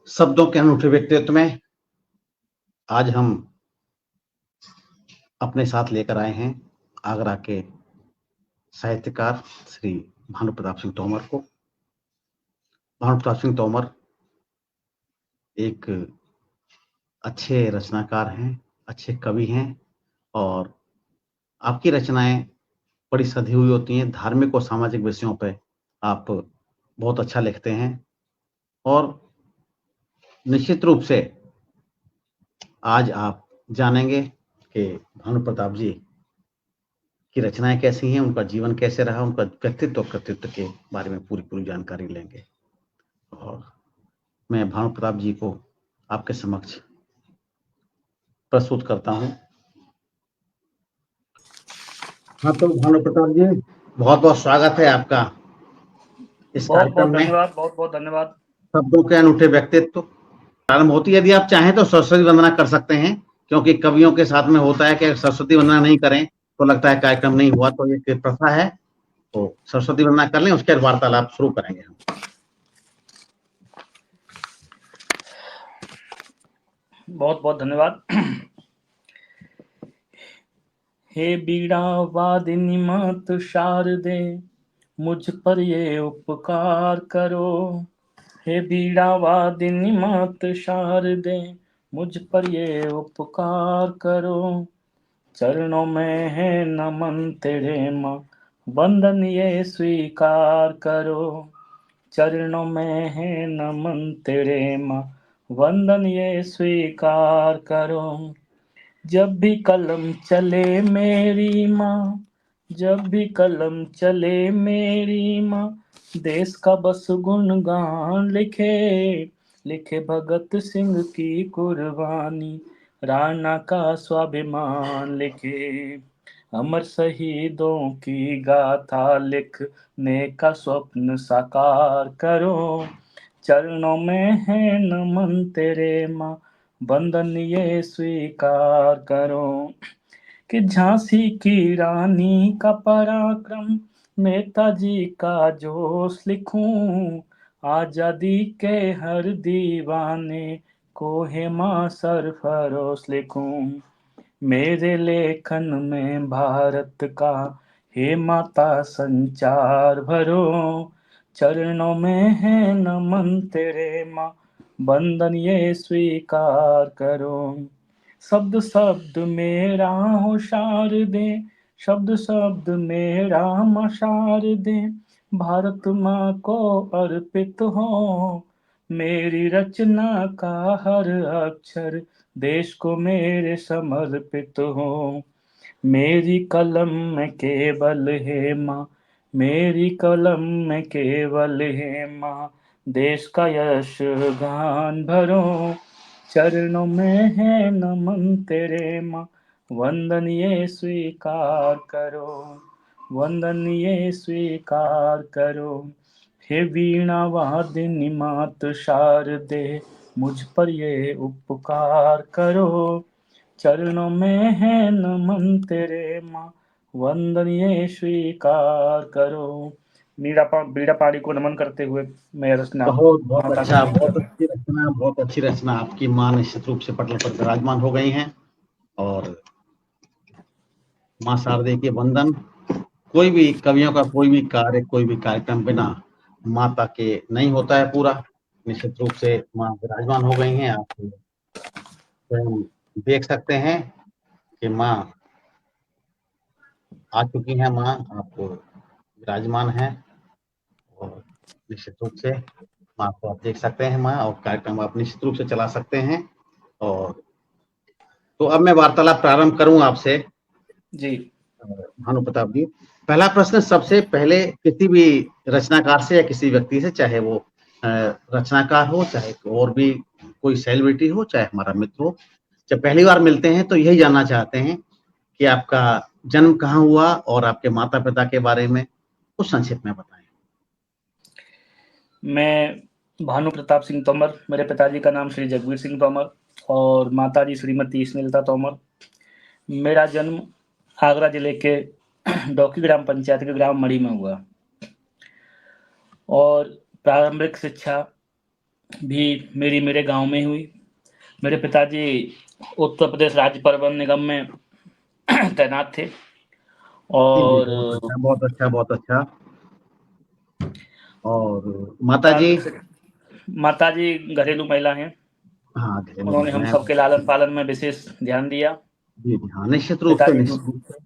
शब्दों के अनूठे व्यक्तित्व में आज हम अपने साथ लेकर आए हैं आगरा के साहित्यकार श्री भानु प्रताप सिंह तोमर को। भानु प्रताप सिंह तोमर एक अच्छे रचनाकार हैं, अच्छे कवि हैं और आपकी रचनाएँ बड़ी सधी हुई होती हैं। धार्मिक और सामाजिक विषयों पे आप बहुत अच्छा लिखते हैं और निश्चित रूप से आज आप जानेंगे कि भानु प्रताप जी की रचनाएँ कैसी हैं, उनका जीवन कैसे रहा, उनका व्यक्तित्व और कृतित्व के बारे में पूरी जानकारी लेंगे। और मैं भानु प्रताप जी को आपके समक्ष प्रस्तुत करता हूँ। हाँ, तो भानु प्रताप जी, बहुत-बहुत स्वागत है आपका इस कार्यक्रम में। बहुत बहुत धन्यवाद। शब्दों के अनूठे व्यक्तित्व प्रारंभ होती है। यदि आप चाहें तो सरस्वती वंदना कर सकते हैं, क्योंकि कवियों के साथ में होता है कि अगर सरस्वती वंदना नहीं करें तो लगता है कार्यक्रम नहीं हुआ, तो ये प्रथा है। तो सरस्वती वंदना कर लें, उसके बाद वार्तालाप शुरू करेंगे हम। बहुत बहुत धन्यवाद। हे बीड़ा वादिनी मात शारदे, मुझ पर ये उपकार करो। हे बीड़ा वादिनी मात शारदे, मुझ पर ये उपकार करो। चरणों में है नमन तेरे माँ, वंदन ये स्वीकार करो। चरणों में है नमन तेरे माँ, वंदन ये स्वीकार करो। जब भी कलम चले मेरी माँ, जब भी कलम चले मेरी माँ, देश का बस गुणगान लिखे। लिखे भगत सिंह की कुर्बानी, राणा का स्वाभिमान लिखे। अमर शहीदों की गाथा लिखने का स्वप्न साकार करो। चरणों में है नमन तेरे माँ, बंधन ये स्वीकार करो। कि झांसी की रानी का पराक्रम, नेताजी का जोश लिखूं। आजादी के हर दीवाने को है माँ सरफरोश लिखूं। मेरे लेखन में भारत का हे माता संचार भरो। चरणों में है नमन तेरे माँ, बंधन ये स्वीकार करो। शब्द शब्द मेरा हो शारदे, शब्द शब्द मेरा माँ शारदे, भारत माँ को अर्पित हो। मेरी रचना का हर अक्षर देश को मेरे समर्पित हो। मेरी कलम में केवल है माँ, मेरी कलम में केवल है माँ, देश का यश गान भरो। चरणों में है नमन तेरे माँ, वंदन ये स्वीकार करो। वंदन ये स्वीकार करो। हे वीणा वादिनी मात शारदे, मुझ पर ये उपकार करो। चरणों में है नमन तेरे माँ, वंदन ये स्वीकार करो। बीड़ा पाड़ी को नमन करते हुए मैं रचना बहुत माता अच्छा, को बहुत अच्छी रचना। आपकी माँ निश्चित रूप से पटल पर विराजमान हो गई हैं और माँ शारदे के वंदन। कोई भी कवियों का कोई भी कार्य, कोई भी कार्यक्रम बिना माता के नहीं होता है पूरा। निश्चित रूप से माँ विराजमान हो गई हैं। आप स्वयं देख सकते हैं कि माँ आ चुकी हैं। माँ आपको विराजमान है और निश्चित रूप से माँ को आप देख सकते हैं। माँ और कार्यक्रम आप निश्चित रूप से चला सकते हैं। और तो अब मैं वार्तालाप प्रारंभ करूं आपसे। जी। भानु प्रताप जी, पहला प्रश्न सबसे पहले किसी भी रचनाकार से या किसी व्यक्ति से, चाहे वो रचनाकार हो, चाहे और भी कोई सेलिब्रिटी हो, चाहे हमारा मित्र हो, जब पहली बार मिलते हैं तो यही जानना चाहते हैं कि आपका जन्म कहाँ हुआ और आपके माता पिता के बारे में कुछ संक्षिप्त में बताएं। मैं भानु प्रताप सिंह तोमर, मेरे पिताजी का नाम श्री जगवीर सिंह तोमर और माताजी श्रीमती स्नेहलता तोमर। मेरा जन्म आगरा जिले के डौकी ग्राम पंचायत के ग्राम मड़ी में हुआ और प्रारंभिक शिक्षा भी मेरे गांव में हुई। मेरे पिताजी उत्तर प्रदेश राज्य परिवहन निगम में तैनात थे। जी जी, और बहुत अच्छा, बहुत अच्छा, बहुत अच्छा। और माता जी? प्रारंभिक माता जी घरेलू महिला हैं। हाँ, घरेलू उन्होंने हम महिलाएं, सबके बहुत लालन अच्छी। पालन में विशेष ध्यान दिया। जी जी, हाँ, निश्चित रूप से, पिताजी निश्चित रूप से।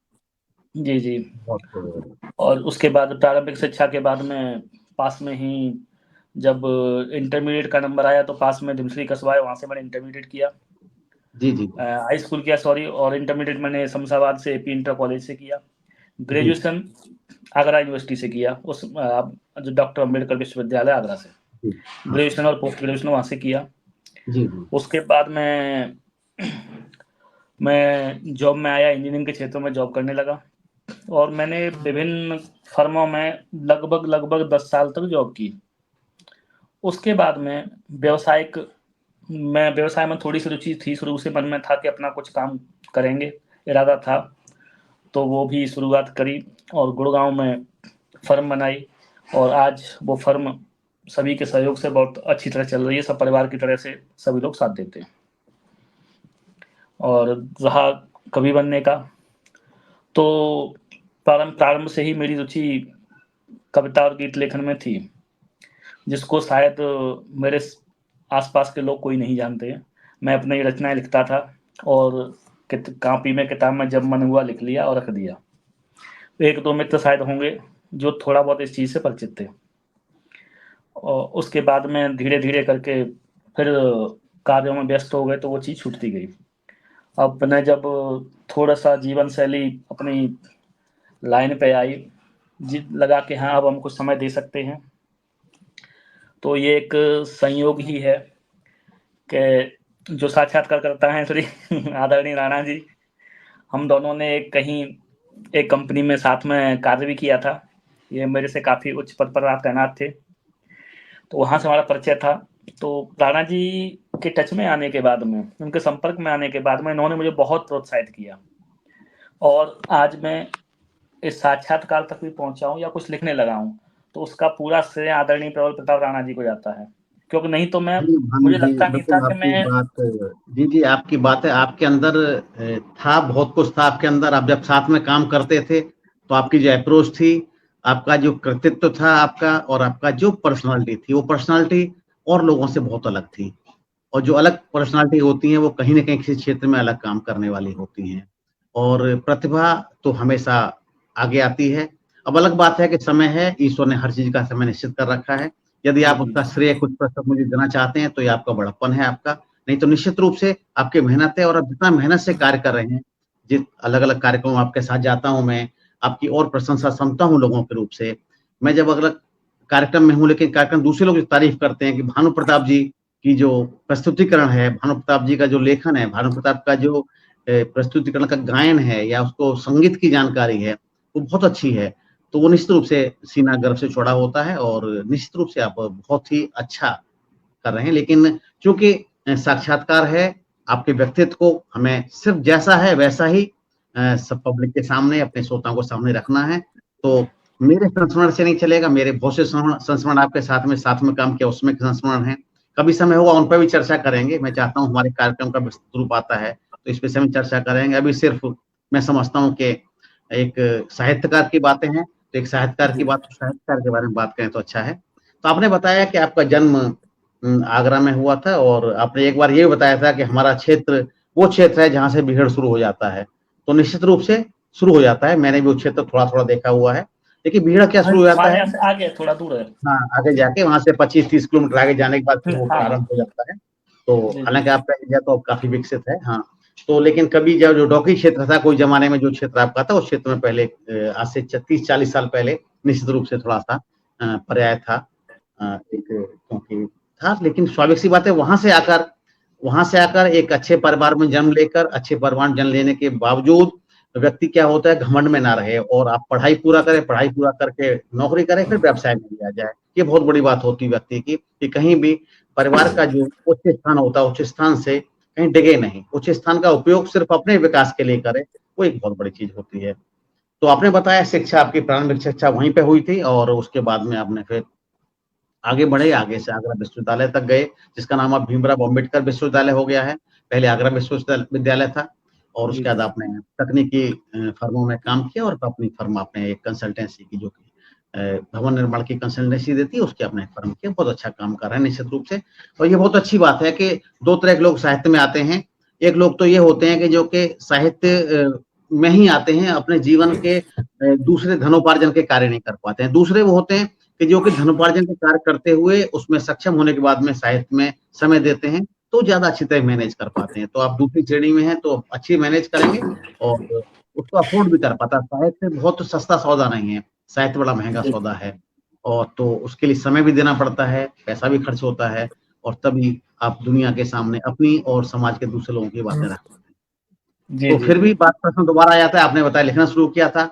जी जी। बहुत। और उसके बाद प्रारंभिक शिक्षा के बाद में पास में ही जब इंटरमीडिएट का नंबर आया तो पास में धमसरी कस्बा है, वहाँ से मैंने इंटरमीडिएट किया। जी जी हाई स्कूल किया, सॉरी, और इंटरमीडिएट मैंने शमशाबाद से एपी इंटर कॉलेज से किया। जी ग्रेजुएशन आगरा यूनिवर्सिटी से किया, उस जो डॉक्टर अंबेडकर विश्वविद्यालय आगरा से। जी। हाँ। ग्रेजुएशन और पोस्ट ग्रेजुएशन वहाँ से किया। जी जी उसके बाद मैं जॉब में आया, इंजीनियरिंग के क्षेत्र में जॉब करने लगा। और मैंने विभिन्न फर्मों में लगभग 10 साल तक जॉब की। उसके बाद में व्यवसाय में थोड़ी सी रुचि थी, शुरू से मन में था कि अपना कुछ काम करेंगे, इरादा था। तो वो भी शुरुआत करी और गुड़गांव में फर्म बनाई। और आज वो फर्म सभी के सहयोग से बहुत अच्छी तरह चल रही है, सब परिवार की तरह से सभी लोग साथ देते हैं। और रहा कवि बनने का, तो प्रारंभ से ही मेरी रुचि कविता और गीत लेखन में थी, जिसको शायद मेरे आसपास के लोग कोई नहीं जानते हैं। मैं अपनी रचनाएं लिखता था और कॉपी में, किताब में जब मन हुआ लिख लिया और रख दिया। एक दो मित्र शायद होंगे जो थोड़ा बहुत इस चीज़ से परिचित थे। और उसके बाद में धीरे धीरे करके फिर कार्यों में व्यस्त हो गए तो वो चीज़ छूटती गई। अब मैं जब थोड़ा सा जीवन शैली अपनी लाइन पे आई, लगा कि हाँ अब हम कुछ समय दे सकते हैं, तो ये एक संयोग ही है कि जो साक्षात्कार करता है श्री आदरणीय राणा जी, हम दोनों ने एक कंपनी में साथ में कार्य भी किया था। ये मेरे से काफ़ी उच्च पद पर आप तैनात थे, तो वहाँ से हमारा परिचय था। तो राणा जी के टच में आने के बाद में, उनके संपर्क में आने के बाद में, इन्होंने मुझे बहुत प्रोत्साहित किया। और आज मैं इस साक्षात्कार तक भी पहुंचा हूँ या कुछ लिखने लगा हूँ, तो उसका पूरा श्रेय आदरणीय प्रबल प्रताप राणा जी को जाता है। क्योंकि नहीं तो जी, भानु मुझे जी, लगता नहीं था बिल्कुल कि आपकी मैं बात। जी जी, आपकी बात है, आपके अंदर था, बहुत कुछ था आपके अंदर। आप जब साथ में काम करते थे तो आपकी जो अप्रोच थी, आपका जो कृतित्व था आपका, और आपका जो पर्सनालिटी थी, वो पर्सनालिटी और लोगों से बहुत अलग थी। और जो अलग पर्सनालिटी होती हैं वो कहीं ना कहीं किसी क्षेत्र में अलग काम करने वाली होती हैं। और प्रतिभा तो हमेशा आगे आती है। अब अलग बात है कि समय है, ईश्वर ने हर चीज का समय निश्चित कर रखा है। यदि आप उसका श्रेय कुछ प्रतिशत मुझे देना चाहते हैं तो ये आपका बड़प्पन है आपका। नहीं तो निश्चित रूप से आपकी मेहनत है, और आप जितना मेहनत से कार्य कर रहे हैं, जिस अलग अलग कार्यक्रम आपके साथ जाता हूं मैं, आपकी और प्रशंसा सुनता हूं लोगों के रूप से। मैं जब अगला कार्यक्रम में हूँ, लेकिन कार्यक्रम दूसरे लोग तारीफ करते हैं कि भानु प्रताप जी की जो प्रस्तुतिकरण है, भानु प्रताप जी का जो लेखन है, भानु प्रताप का जो प्रस्तुतिकरण का गायन है या उसको संगीत की जानकारी है, वो बहुत अच्छी है। तो वो निश्चित रूप से सीना गर्व से चौड़ा होता है, और निश्चित रूप से आप बहुत ही अच्छा कर रहे हैं। लेकिन चूंकि साक्षात्कार है, आपके व्यक्तित्व को हमें सिर्फ जैसा है वैसा ही सब पब्लिक के सामने, अपने श्रोताओं को सामने रखना है। तो मेरे संस्मरण से नहीं चलेगा, मेरे बहुत से संस्मरण आपके साथ में काम किया उसमें संस्मरण है। कभी समय होगा उन पर भी चर्चा करेंगे। मैं चाहता हूँ हमारे कार्यक्रम का विस्तृत रूप आता है तो इस विषय में चर्चा करेंगे। अभी सिर्फ मैं समझता हूँ कि एक साहित्यकार की बातें हैं, तो एक साहित्यकार के बारे में बात करें तो अच्छा है। तो आपने बताया कि आपका जन्म आगरा में हुआ था, और आपने एक बार ये भी बताया था कि हमारा क्षेत्र वो क्षेत्र है जहां से बिहड़ शुरू हो जाता है। तो निश्चित रूप से शुरू हो जाता है, मैंने भी वो क्षेत्र थोड़ा थोड़ा देखा हुआ है। लेकिन बिहड़ क्या शुरू हो जाता हमारे है, यहाँ से आगे थोड़ा दूर है। हाँ, आगे जाके वहां से 25-30 किलोमीटर आगे जाने के बाद फिर वो हाँ हाँ। प्रारंभ हो जाता है। तो जी जी। हालांकि आपका एरिया तो काफी विकसित है, हाँ। तो लेकिन कभी जब जो डॉकी क्षेत्र था, कोई जमाने में जो क्षेत्र आपका था, उस क्षेत्र में पहले आज से 30-40 साल पहले निश्चित रूप से थोड़ा सा पर्याय था, एक क्योंकि था। लेकिन स्वाभाविक सी बात है, वहां से आकर एक अच्छे परिवार में जन्म लेकर, अच्छे परिवार में जन्म लेने के बावजूद व्यक्ति क्या होता है, घमंड में ना रहे, और आप पढ़ाई पूरा करें, पढ़ाई पूरा करके नौकरी करें, फिर व्यवसाय में भी आ जाए। ये बहुत बड़ी बात होती है व्यक्ति की, कि कहीं भी परिवार का जो उच्च स्थान होता है, उच्च स्थान से कहीं डिगे नहीं, उच्च स्थान का उपयोग सिर्फ अपने विकास के लिए करे, वो एक बहुत बड़ी चीज होती है। तो आपने बताया शिक्षा, आपकी प्रारंभिक शिक्षा वहीं पे हुई थी, और उसके बाद में आपने फिर आगे बढ़े, आगे से आगरा विश्वविद्यालय तक गए, जिसका नाम अब भीमराव अम्बेडकर विश्वविद्यालय हो गया है। पहले आगरा विश्वविद्यालय था और उसके बाद आपने तकनीकी फर्मों में काम किया और अपनी फर्म आपने एक कंसल्टेंसी की, जो कि भवन निर्माण की कंसल्टेंसी देती है, उसकी आपने फर्म किया। बहुत अच्छा काम कर रहे हैं निश्चित रूप से। और ये बहुत अच्छी बात है कि दो तरह के लोग साहित्य में आते हैं। एक लोग तो ये होते हैं कि जो कि साहित्य में ही आते हैं, अपने जीवन के दूसरे धनोपार्जन के कार्य नहीं कर पाते हैं। दूसरे वो होते हैं कि जो कि धनोपार्जन के कार्य करते हुए उसमें सक्षम होने के बाद में साहित्य में समय देते हैं, तो ज्यादा अच्छी तरह मैनेज कर पाते हैं। तो आप दूसरी श्रेणी में हैं तो अच्छी मैनेज करेंगे और उसको अफोर्ड भी कर पाता है। साहित्य बहुत सस्ता सौदा नहीं है, साहित्य बड़ा महंगा सौदा है, और तो उसके लिए समय भी देना पड़ता है, पैसा भी खर्च होता है, और तभी आप दुनिया के सामने अपनी और समाज के दूसरे लोगों की बातें रख पाते हैं। तो फिर भी बात प्रश्न दोबारा आ जाता है, आपने बताया लिखना शुरू किया था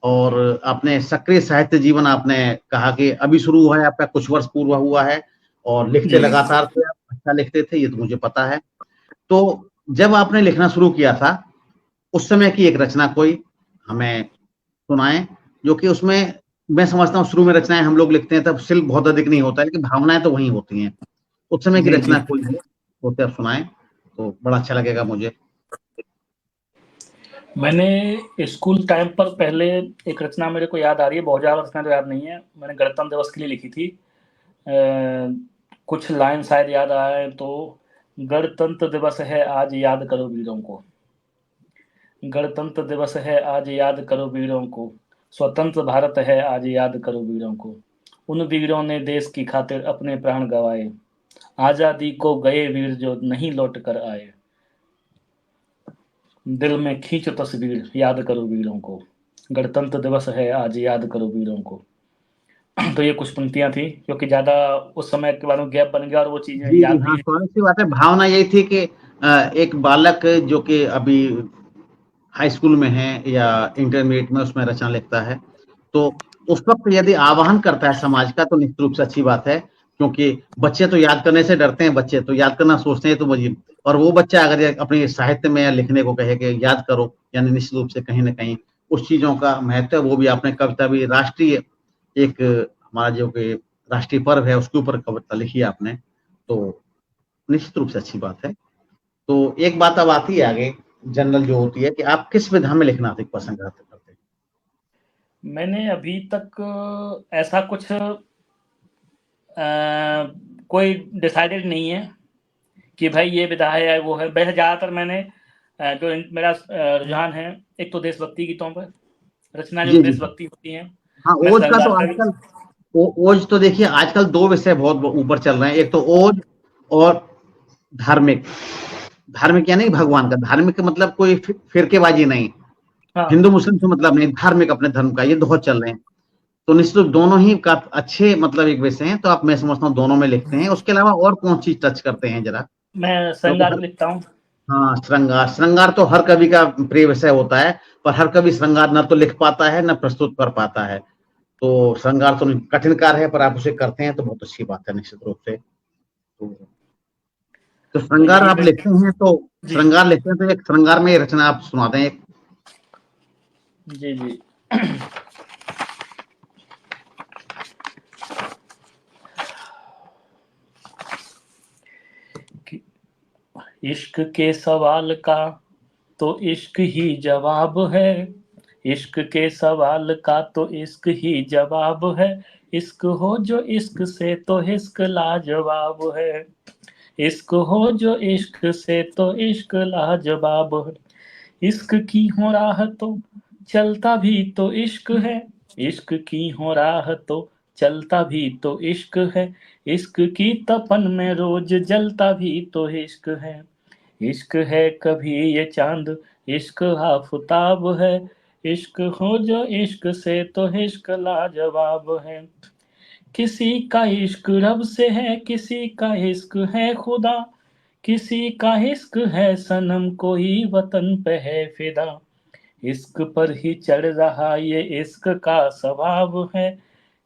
और आपने सक्रिय साहित्य जीवन, आपने कहा कि अभी शुरू हुआ है आपका, कुछ वर्ष पूर्व हुआ है, और लिखते लगातार थे आप, अच्छा लिखते थे, ये तो मुझे पता है। तो जब आपने लिखना शुरू किया था, उस समय की एक रचना कोई हमें सुनाएं, जो कि उसमें मैं समझता हूँ शुरू में रचनाएं हम लोग लिखते हैं तब शिल्प बहुत अधिक नहीं होता है, लेकिन भावनाएं तो वहीं होती हैं। उस समय की रचना कोई हो तो आप सुनाएं तो बड़ा अच्छा लगेगा मुझे। मैंने स्कूल टाइम पर पहले एक रचना मेरे को याद आ रही है, बहुत ज़्यादा रचना तो याद नहीं है, मैंने गणतंत्र दिवस के लिए लिखी थी। कुछ लाइन शायद याद आए तो, गणतंत्र दिवस है आज याद करो वीरों को, गणतंत्र दिवस है आज याद करो वीरों को, स्वतंत्र भारत है आज याद करो वीरों को, उन वीरों ने देश की खातिर अपने प्राण गंवाए, आज़ादी को गए वीर जो नहीं लौट कर आए, दिल में खींचो तस्वीर याद करो वीरों को, गणतंत्र दिवस है आज याद करो वीरों को। तो ये कुछ पंक्तियां थी, क्योंकि ज्यादा उस समय के बाद में गैप बन गया और वो चीजें जी, याद हाँ, नहीं है। स्वाभाविक सी बात है। भावना यही थी कि एक बालक जो कि अभी हाई स्कूल में है या इंटरमीडिएट में, उसमें रचना लिखता है, तो उस वक्त यदि आह्वान करता है समाज का, तो निश्चित रूप से अच्छी बात है, क्योंकि बच्चे तो याद करने से डरते हैं, बच्चे तो याद करना सोचते हैं, तो मुझे, और वो बच्चा अगर अपने साहित्य में या लिखने को कहे कि याद करो, यानी निश्चित रूप से कहीं ना कहीं उस चीजों का महत्व, वो भी आपने कविता भी राष्ट्रीय, एक हमारा जो कि राष्ट्रीय पर्व है उसके ऊपर कविता लिखी है आपने, तो निश्चित रूप से अच्छी बात है। तो एक बात अब आती है आगे, जनरल जो होती है, कि आप किस विधा में लिखना अधिक पसंद करते हैं? मैंने अभी तक ऐसा कुछ कोई डिसाइडेड नहीं है कि भाई ये विधा है या वो है। वैसे ज्यादातर मैंने जो मेरा रुझान है, एक तो देशभक्ति गीतों पर रचना, जो देशभक्ति होती है। हाँ, ओज का तो आजकल, ओज तो देखिए आजकल दो विषय बहुत ऊपर चल रहे हैं, एक तो ओज और धार्मिक। धार्मिक यानी भगवान का, धार्मिक मतलब कोई फिरकेबाजी नहीं, हाँ। हिंदू मुस्लिम से मतलब नहीं, धार्मिक अपने धर्म का, ये बहुत चल रहे हैं। तो निश्चित रूप दोनों ही का अच्छे मतलब एक विषय हैं, तो आप, मैं समझता हूँ दोनों में लिखते हैं। उसके अलावा और कौन चीज टच करते हैं जरा? मैं श्रृंगार लिखता हूँ। हाँ, श्रृंगार, श्रृंगार तो हर कवि का प्रिय विषय होता है, पर हर कवि श्रृंगार न तो लिख पाता है न प्रस्तुत कर पाता है। तो श्रृंगार तो कठिन कार्य है, पर आप उसे करते हैं तो बहुत अच्छी बात है निश्चित रूप से। तो तो श्रृंगार यही आप लिखते हैं, तो जी श्रृंगार लिखते हैं, तो एक श्रृंगार में रचना आप सुना दें एक। जी जी। इश्क के सवाल का तो इश्क ही जवाब है, इश्क के सवाल का तो इश्क ही जवाब है, इश्क हो जो इश्क से तो इश्क लाजवाब है, इश्क हो जो इश्क से तो इश्क लाजवाब है, इश्क की हो राह तो चलता भी तो इश्क है, इश्क की हो राह तो चलता भी तो इश्क है, इश्क की तपन में रोज जलता भी तो इश्क है, इश्क है कभी ये चांद इश्क आफताब है, इश्क हो जो इश्क से तो इश्क लाजवाब है, किसी का इश्क रब से है, किसी का इश्क है खुदा, किसी का इश्क है सनम कोई वतन पे है फिदा, इश्क पर ही चढ़ रहा ये इश्क का स्वभाव है,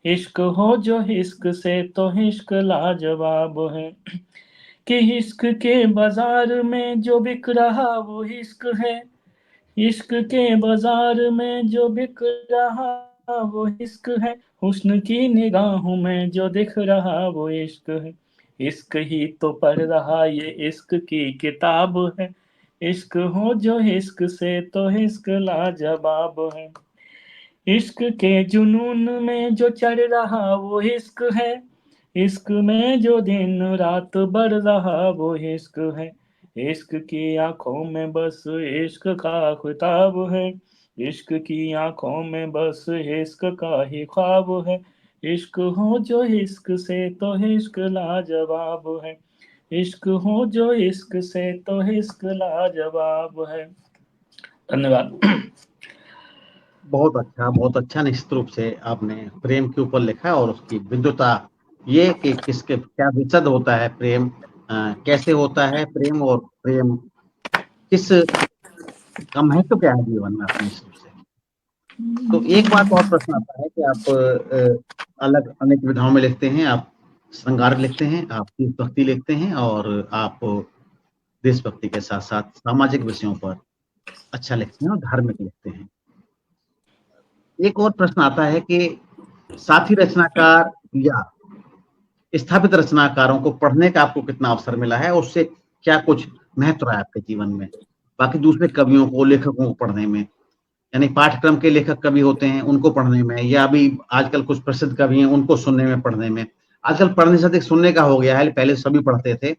इश्क हो जो इश्क से तो इश्क लाजवाब है, कि इश्क के बाजार में जो बिक रहा वो इश्क है, इश्क के बाजार में जो बिक रहा वो इश्क है, हुस्न की निगाहों में जो दिख रहा वो इश्क है, इश्क ही तो पढ़ रहा ये इश्क की किताब है, इश्क हो जो इश्क से तो इश्क लाजवाब है, इश्क के जुनून में जो चढ़ रहा वो इश्क है, इश्क में जो दिन रात बढ़ रहा वो इश्क है, इश्क की आंखों में बस इश्क का खिताब है, इश्क की आंखों में बस इश्क का ही ख्वाब है, इश्क हो जो इश्क से तो इश्क लाजवाब है, इश्क हो जो इश्क से तो इश्क लाजवाब है। धन्यवाद। बहुत अच्छा निश्चित रूप से आपने प्रेम के ऊपर लिखा और उसकी विद्वता ये कि किसके क्या विशद होता है प्रेम, कैसे होता है प्रेम, और प्रेम किस का महत्व क्या है जीवन में अपने हिसाब से। तो एक बात और प्रश्न आता है कि आप अलग अनेक विधाओं में लिखते हैं, आप श्रृंगार लिखते हैं, आप देशभक्ति लिखते हैं, और आप देशभक्ति के साथ साथ सामाजिक विषयों पर अच्छा लिखते हैं और धार्मिक लिखते हैं। एक और प्रश्न आता है कि साथी रचनाकार या स्थापित रचनाकारों को पढ़ने का आपको कितना अवसर मिला है, उससे क्या कुछ महत्व रहा है आपके जीवन में, बाकी दूसरे कवियों को लेखकों को पढ़ने में, यानी पाठ्यक्रम के लेखक कवि होते हैं उनको पढ़ने में, या अभी आजकल कुछ प्रसिद्ध कवि हैं उनको सुनने में पढ़ने में। आजकल पढ़ने से अधिक सुनने का हो गया है, पहले सभी पढ़ते थे,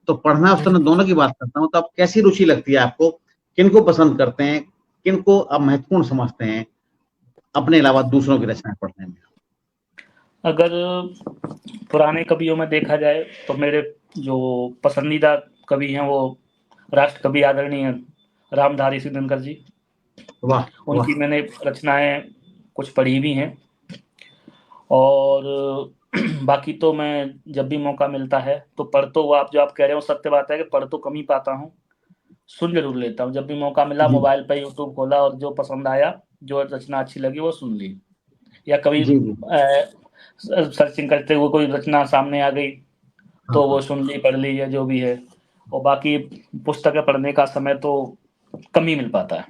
तो पढ़ना और सुनना दोनों की बात करता हूँ। तो अब कैसी रुचि लगती है आपको, किनको पसंद करते हैं, किनको आप महत्वपूर्ण समझते हैं अपने अलावा दूसरों की रचनाएं पढ़ने में? अगर पुराने कवियों में देखा जाए तो मेरे जो पसंदीदा कवि हैं वो राष्ट्र कवि आदरणीय रामधारी सिंह दिनकर जी। वाह, उनकी मैंने रचनाएं कुछ पढ़ी भी हैं, और बाकी तो मैं जब भी मौका मिलता है तो पढ़ तो आप जो आप कह रहे हो सत्य बात है कि पढ़ तो कम ही पाता हूँ, सुन जरूर लेता हूँ। जब भी मौका मिला मोबाइल पर यूट्यूब खोला और जो पसंद आया, जो रचना अच्छी लगी वो सुन ली, या कभी सर्चिंग करते हुए कोई रचना सामने आ गई तो वो सुन ली, पढ़ ली, या जो भी है। और बाकी पुस्तकें पढ़ने का समय तो कम ही मिल पाता है।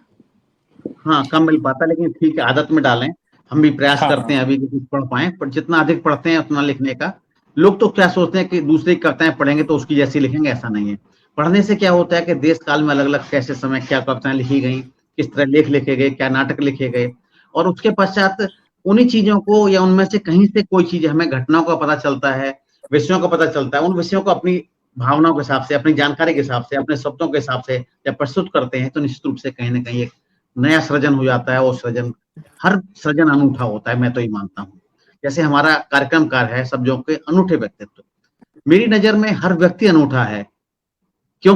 हाँ, कम मिल पाता, लेकिन ठीक है, आदत में डालें। हम भी प्रयास करते हैं अभी कि कुछ पढ़ पाए, पर जितना अधिक पढ़ते हैं उतना लिखने का। लोग तो क्या सोचते हैं कि दूसरी कविताएं पढ़ेंगे तो उसकी जैसी लिखेंगे, ऐसा नहीं है। पढ़ने से क्या होता है कि देश काल में अलग अलग कैसे समय क्या कविताएं लिखी गई, किस तरह लेख लिखे गए, क्या नाटक लिखे गए, और उसके पश्चात उन्हीं चीजों को या उनमें से कहीं से कोई चीज हमें घटनाओं का पता चलता है, विषयों का पता चलता है, उन विषयों को अपनी भावनाओं के हिसाब से, अपनी जानकारी के हिसाब से, अपने शब्दों के हिसाब से जब प्रस्तुत करते हैं तो निश्चित रूप से कहीं ना कहीं एक नया सृजन हो जाता है। वो सृजन, हर सृजन अनूठा होता है, मैं तो ये मानता हूँ। जैसे हमारा कार्यक्रमकार है शब्दों के अनूठे व्यक्तित्व, मेरी नजर में हर व्यक्ति अनूठा है, क्यों?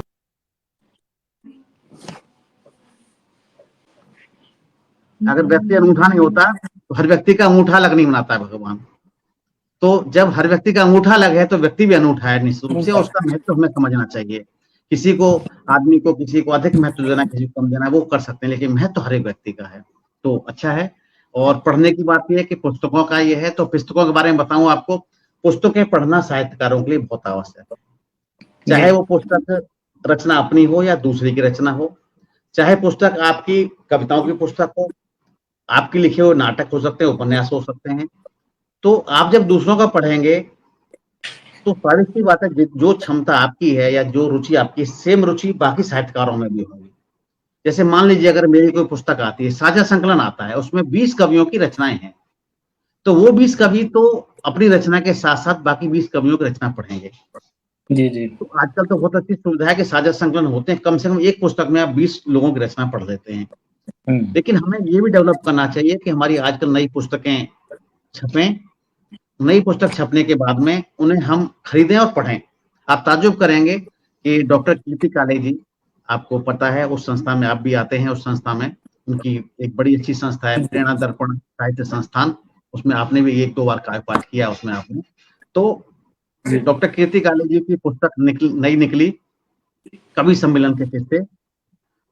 अगर व्यक्ति अनूठा नहीं होता तो हर व्यक्ति का अंगूठा लग नहीं बनाता है भगवान। तो जब हर व्यक्ति का अंगूठा लग है तो व्यक्ति भी अनूठा है निश्चित रूप से, और उसका महत्व हमें समझना चाहिए। किसी को, आदमी को किसी को अधिक महत्व देना, किसी को कम देना, वो कर सकते हैं, लेकिन महत्व हर एक व्यक्ति का है। तो अच्छा है। और पढ़ने की बात यह है कि पुस्तकों का ये है, तो पुस्तकों के बारे में बताऊं आपको, पुस्तकें पढ़ना साहित्यकारों के लिए बहुत आवश्यक है। चाहे वो पुस्तक रचना अपनी हो या दूसरे की रचना हो, चाहे पुस्तक आपकी कविताओं की पुस्तक हो, आपके लिखे हुए नाटक हो सकते हैं, उपन्यास हो सकते हैं। तो आप जब दूसरों का पढ़ेंगे तो स्वाभाविक सी बात है, जो क्षमता आपकी है या जो रुचि आपकी, सेम रुचि बाकी साहित्यकारों में भी होगी। जैसे मान लीजिए अगर मेरी कोई पुस्तक आती है, साझा संकलन आता है, उसमें 20 कवियों की रचनाएं हैं, तो वो 20 कवि तो अपनी रचना के साथ साथ बाकी 20 कवियों की रचना पढ़ेंगे। जी जी। तो आजकल तो बहुत अच्छी सुविधा है कि साझा संकलन होते हैं, कम से कम एक पुस्तक में आप 20 लोगों की रचना पढ़ लेते हैं। लेकिन हमें ये भी डेवलप करना चाहिए कि हमारी आजकल नई पुस्तकें छपें, नई पुस्तक छपने के बाद में उन्हें हम खरीदें और पढ़ें। आप ताज्जुब करेंगे कि डॉक्टर कीर्ति काले जी, आपको पता है उस संस्था में आप भी आते हैं, उस संस्था में उनकी एक बड़ी अच्छी संस्था है प्रेरणा दर्पण साहित्य संस्थान, उसमें आपने भी 1-2 बार पाठ किया उसमें आपने। तो डॉक्टर कीर्ति काले जी की पुस्तक नई निकली, कवि सम्मेलन के किस्से,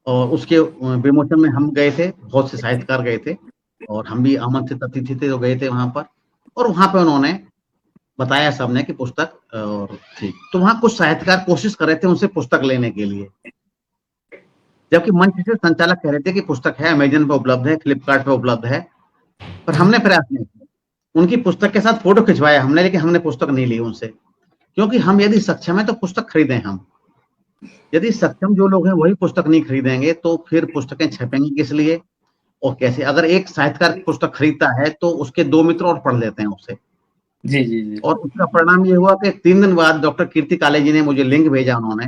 और उसके विमोचन में हम गए थे, बहुत से साहित्यकार गए थे, और हम भी आमंत्रित अतिथि थे, तो गए थे वहां पर। और वहां पे उन्होंने बताया सबने कि पुस्तक, और ठीक, तो वहां कुछ साहित्यकार कोशिश कर रहे थे उनसे पुस्तक लेने के लिए, जबकि मंच से संचालक कह रहे थे कि पुस्तक है, अमेजन पे उपलब्ध है, फ्लिपकार्ट पे उपलब्ध है, पर हमने प्रयास नहीं किया। उनकी पुस्तक के साथ फोटो खिंचवाया हमने, लेकिन हमने पुस्तक नहीं ली उनसे, क्योंकि हम यदि सक्षम है तो पुस्तक खरीदें हम। यदि सक्षम जो लोग हैं वही पुस्तक नहीं खरीदेंगे तो फिर पुस्तकें छपेंगी किस लिए और कैसे? अगर एक साहित्यकार पुस्तक खरीदता है तो उसके 2 मित्र और पढ़ लेते हैं उसे। जी, जी, जी। और उसका परिणाम ये हुआ कि 3 दिन बाद डॉक्टर कीर्ति काले जी ने मुझे लिंक भेजा उन्होंने।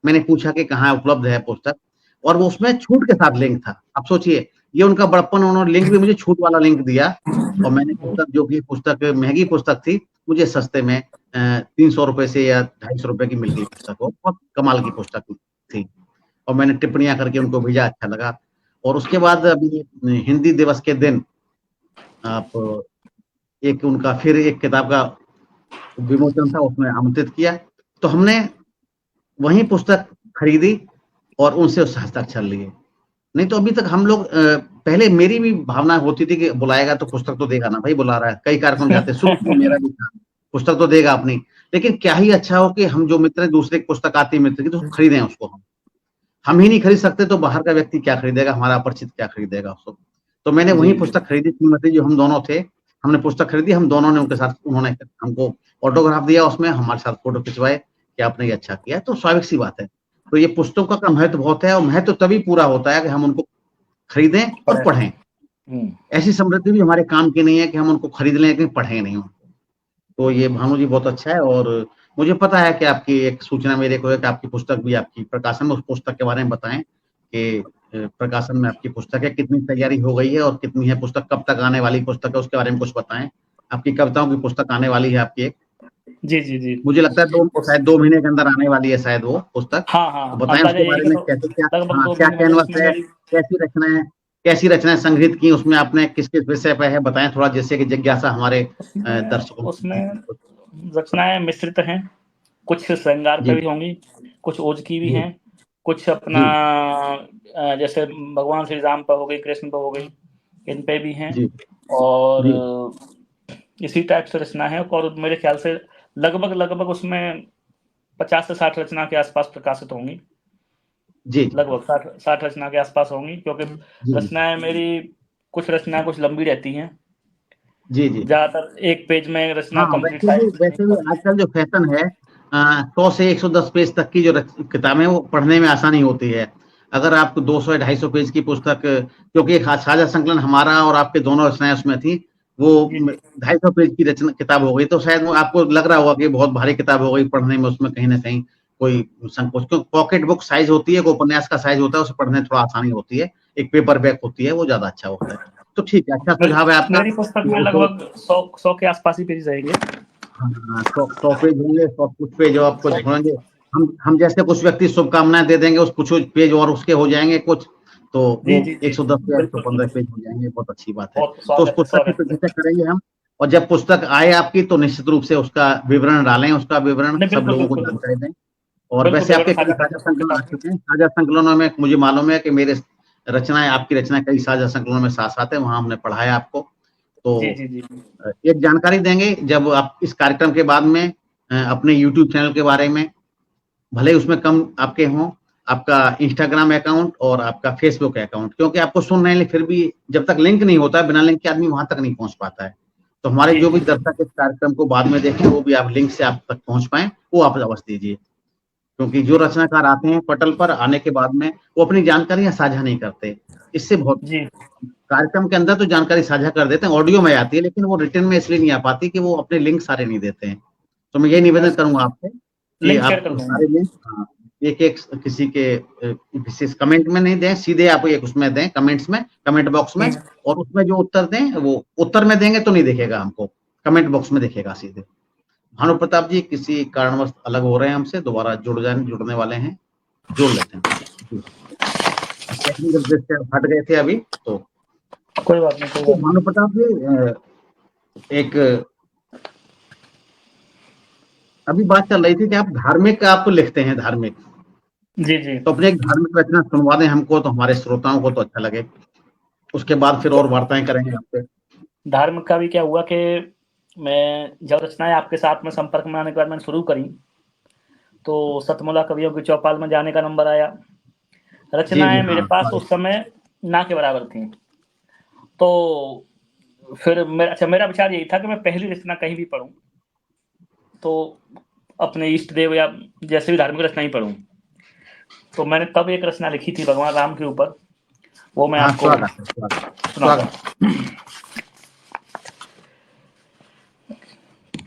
मैंने पूछा कि कहाँ उपलब्ध है पुस्तक, और वो उसमें छूट के साथ लिंक था। अब सोचिए, ये उनका बड़प्पन, उन्होंने लिंक भी मुझे छूट वाला लिंक दिया और मैंने पुस्तक, जो कि पुस्तक महँगी पुस्तक थी, मुझे सस्ते में 300 रुपए से या 250 रुपए की मिल गई पुस्तक वो, बहुत कमाल की पुस्तक थी। और मैंने टिप्पणियाँ करके उनको भेजा, अच्छा लगा। और उसके बाद अभी हिंदी दिवस के दिन आप एक उनका फिर एक किताब का विमोचन था, उसमें आमंत्रित किया, तो हमने वही पुस्तक खरीदी और उनसे उससे हस्ताक्षर लिए। नहीं तो अभी तक हम लोग पहले मेरी भी भावना होती थी कि बुलाएगा तो पुस्तक तो देगा ना भाई, बुला रहा है, कई कार्यक्रम जाते, शुरू में मेरा भी था, पुस्तक तो देगा अपनी। लेकिन क्या ही अच्छा हो कि हम जो मित्र हैं, दूसरे की पुस्तक आती है मित्र की, तो खरीदें उसको हम ही नहीं खरीद सकते तो बाहर का व्यक्ति क्या खरीदेगा, हमारा अपरिचित क्या खरीदेगा उसको। तो मैंने वही जी, पुस्तक खरीदी, श्रीमती जो हम दोनों थे, हमने पुस्तक खरीदी, हम दोनों ने उनके साथ, उन्होंने हमको ऑटोग्राफ दिया उसमें, हमारे साथ फोटो खिंचवाए कि आपने ये अच्छा किया, तो स्वाभाविक सी बात है। तो ये पुस्तकों का महत्व बहुत है और महत्व तभी पूरा होता है कि हम उनको खरीदें और पढ़ें। ऐसी समृद्धि भी हमारे काम की नहीं है कि हम उनको खरीद लें लेकिन पढ़ें नहीं उनको। तो ये भानु जी बहुत अच्छा है और मुझे पता है कि आपकी एक सूचना मेरे को है कि आपकी पुस्तक भी आपकी प्रकाशन में, उस पुस्तक के बारे में बताएं कि प्रकाशन में आपकी पुस्तक है, कितनी तैयारी हो गई है और कितनी है पुस्तक, कब तक आने वाली पुस्तक है, उसके बारे में कुछ बताएं। आपकी कविताओं की पुस्तक आने वाली है आपकी एक, जी, जी, जी। मुझे लगता है शायद 2 महीने के अंदर आने वाली है शायद वो पुस्तक। हाँ, तो हाँ, बताएं अंदाज़ा उसके ये है बारे कि में, तो कैसे क्या, लगभग हाँ 2 क्या महीने मतलब कैनवस उसमें है, मेरी कैसी रचनाएं संग्रहित की उसमें आपने, किस किस विषय पे है, बताएं थोड़ा, जिससे कि जिज्ञासा हमारे दर्शकों उसमें रचनाएँ मिश्रित हैं, कुछ श्रृंगार पे जी भी होंगी, कुछ ओज की भी जी हैं, कुछ अपना जी जैसे भगवान श्री राम पर हो गई, कृष्ण पर हो गई, इन पे भी हैं जी और जी इसी टाइप से रचना है और मेरे ख्याल से लगभग उसमें 50 से 60 रचना के आसपास प्रकाशित होंगी। जी लगभग 60 रचना के आसपास होंगी, क्योंकि जी रचनाएँ मेरी कुछ रचनाएँ कुछ लंबी रहती हैं। जी जी। ज़्यादातर एक पेज में रचना हाँ, कंप्लीट साइज़ नहीं वैसे भी पाती। आजकल जो फैशन है, 100 से 110 पेज तक की जो किताबें, वो पढ़ने में आसानी होती है। अगर आपको 200 या 250 पेज की पुस्तक, क्योंकि एक साझा संकलन हमारा और आपके दोनों रचनाएं उसमें थी, वो जी, 250 पेज की रचना किताब हो गई, तो शायद वो आपको लग रहा होगा कि बहुत भारी किताब हो गई पढ़ने में, उसमें कहीं ना कहीं कोई संकोच, क्योंकि पॉकेट बुक साइज होती है, उपन्यास का साइज होता है, उसे पढ़ने में थोड़ा आसानी होती है। एक पेपर बैग होती है, वो ज्यादा अच्छा होता है। तो ठीक है, अच्छा सुझाव है आपका। मेरी पुस्तक में उसे, लगभग 100 के आसपास ही पेज रहेंगे। हाँ, 100 पेज होंगे, 100 कुछ पेज और आपको होंगे। हम जैसे कुछ व्यक्ति शुभकामनाएं दे देंगे, उस कुछ पेज और उसके हो जाएंगे कुछ, तो जी, वो जी, जी, 110 या बिल्कुल, 115 बिल्कुल। पेज हो जाएंगे, बहुत अच्छी बात है। बहुत तो उस पुस्तक की स्वागत है। प्रतीक्षा करेंगे हम, और जब पुस्तक आए आपकी तो निश्चित रूप से उसका विवरण डालें, उसका विवरण नहीं, सब बिल्कुल, लोगों को बिल्कुल, जानकारी दें। और बिल्कुल वैसे विवरण आपके कई साझा साझा करेंगे सबके संकलन आ साथ में। चुके हैं, साझा संकलनों में मुझे मालूम है कि मेरे रचनाएं, आपकी रचनाएं कई साझा संकलनों में साथ साथ है, वहां हमने पढ़ा है आपको। जी, तो जी, जी। एक जानकारी देंगे जब आप इस कार्यक्रम के बाद में अपने YouTube चैनल के बारे में, भले ही उसमें कम आपके हों, आपका इंस्टाग्राम अकाउंट और आपका फेसबुक अकाउंट, क्योंकि आपको सुन रहे हैं फिर भी जब तक लिंक नहीं होता है, बिना लिंक के आदमी वहां तक नहीं पहुंच पाता है। तो हमारे जी, जो भी जी, जी। दर्शक इस कार्यक्रम को बाद में देखें, वो भी आप लिंक से आप तक पहुंच पाए, वो आप अवश्य दीजिए। क्योंकि जो रचनाकार आते हैं पटल पर आने के बाद में, वो अपनी जानकारियां साझा नहीं करते। इससे बहुत, जी, कार्यक्रम के अंदर तो जानकारी साझा कर देते हैं, ऑडियो में आती है, लेकिन वो रिटर्न में इसलिए नहीं आ पाती कि वो अपने लिंक सारे नहीं देते हैं। तो मैं ये निवेदन करूंगा आपसे कि लिंक शेयर आप कर दूँगा। सारे लिंक, हाँ, एक एक किसी के विशेष कमेंट में नहीं दें, सीधे आप एक उसमें दें, कमेंट्स में, कमेंट बॉक्स में, हुँ। और उसमें जो उत्तर दें वो उत्तर में देंगे तो नहीं दिखेगा हमको, कमेंट बॉक्स में दिखेगा सीधे। भानु प्रताप जी किसी कारणवश अलग हो रहे हैं हमसे, दोबारा जुड़ने वाले हैं, जोड़ लेते हैं जी। टेक्निकल ब्रेक से हट गए थे अभी तो। कोई बात नहीं, कोई तो बात नहीं। भानु प्रताप जी, एक अभी बात चल रही थी कि आप धार्मिक, आप लिखते हैं धार्मिक, जी, जी। तो अपने एक धार्मिक रचना सुनवा दें हमको, तो हमारे श्रोताओं को तो अच्छा लगे। उसके बाद फिर और वार्ताएं करेंगे आपसे। धार्मिक का भी क्या हुआ कि मैं जब रचनाएँ आपके साथ में संपर्क में आने के बाद मैंने शुरू करी, तो सतमुला कवियों की चौपाल में जाने का नंबर आया। जी जी रचनाएँ मेरे हाँ, पास उस समय ना के बराबर थीं। तो फिर मेरा विचार यही था कि मैं पहली रचना कहीं भी पढ़ूं तो अपने इष्ट देव या जैसे भी धार्मिक रचना ही पढ़ूं। तो मैंने तब एक रचना लिखी थी भगवान राम के ऊपर, वो मैं हाँ, आपको स्वागत है, स्वागत सुनाऊंगा स्वागत।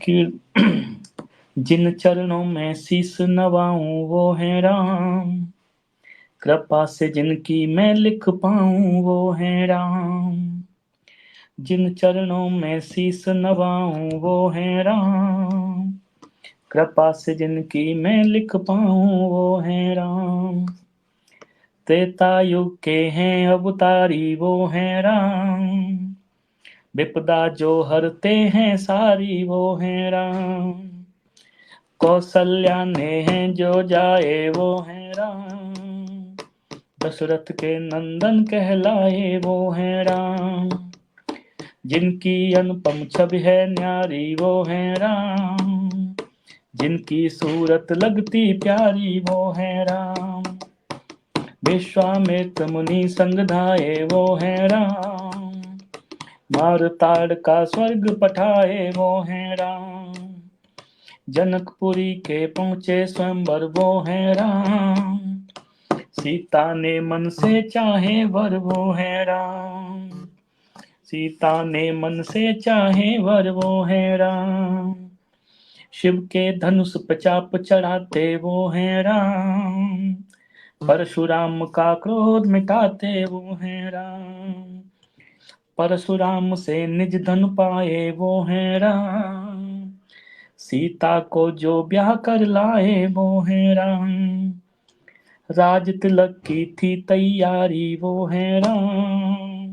कि जिन चरणों में शीश नवाऊं वो है राम, कृपा से जिनकी मैं लिख पाऊं वो है राम। जिन चरणों में शीश नवाऊं वो है राम, कृपा से जिनकी मैं लिख पाऊं वो है राम। त्रेता युग के हैं अवतारी वो है राम, विपदा जो हरते हैं सारी वो है राम। कौशल्या ने हैं जो जाए वो है राम, दशरथ के नंदन कहलाए वो है राम। जिनकी अनुपम छवि है न्यारी वो है राम, जिनकी सूरत लगती प्यारी वो है राम। विश्वामित्र मुनि संग धाये वो है राम, मारताड़ का स्वर्ग पठाए वो है राम। जनकपुरी के पहुँचे स्वयंवर वो है राम, सीता ने मन से चाहे वर वो है राम। सीता ने मन से चाहे वर वो है राम। शिव के धनुष पे चाप चढ़ाते वो है राम, परशुराम का क्रोध मिटाते वो है राम। परशुराम से निज धन पाए वो है राम, सीता को जो ब्याह कर लाए वो है राम। राज तिलक की थी तैयारी वो है राम,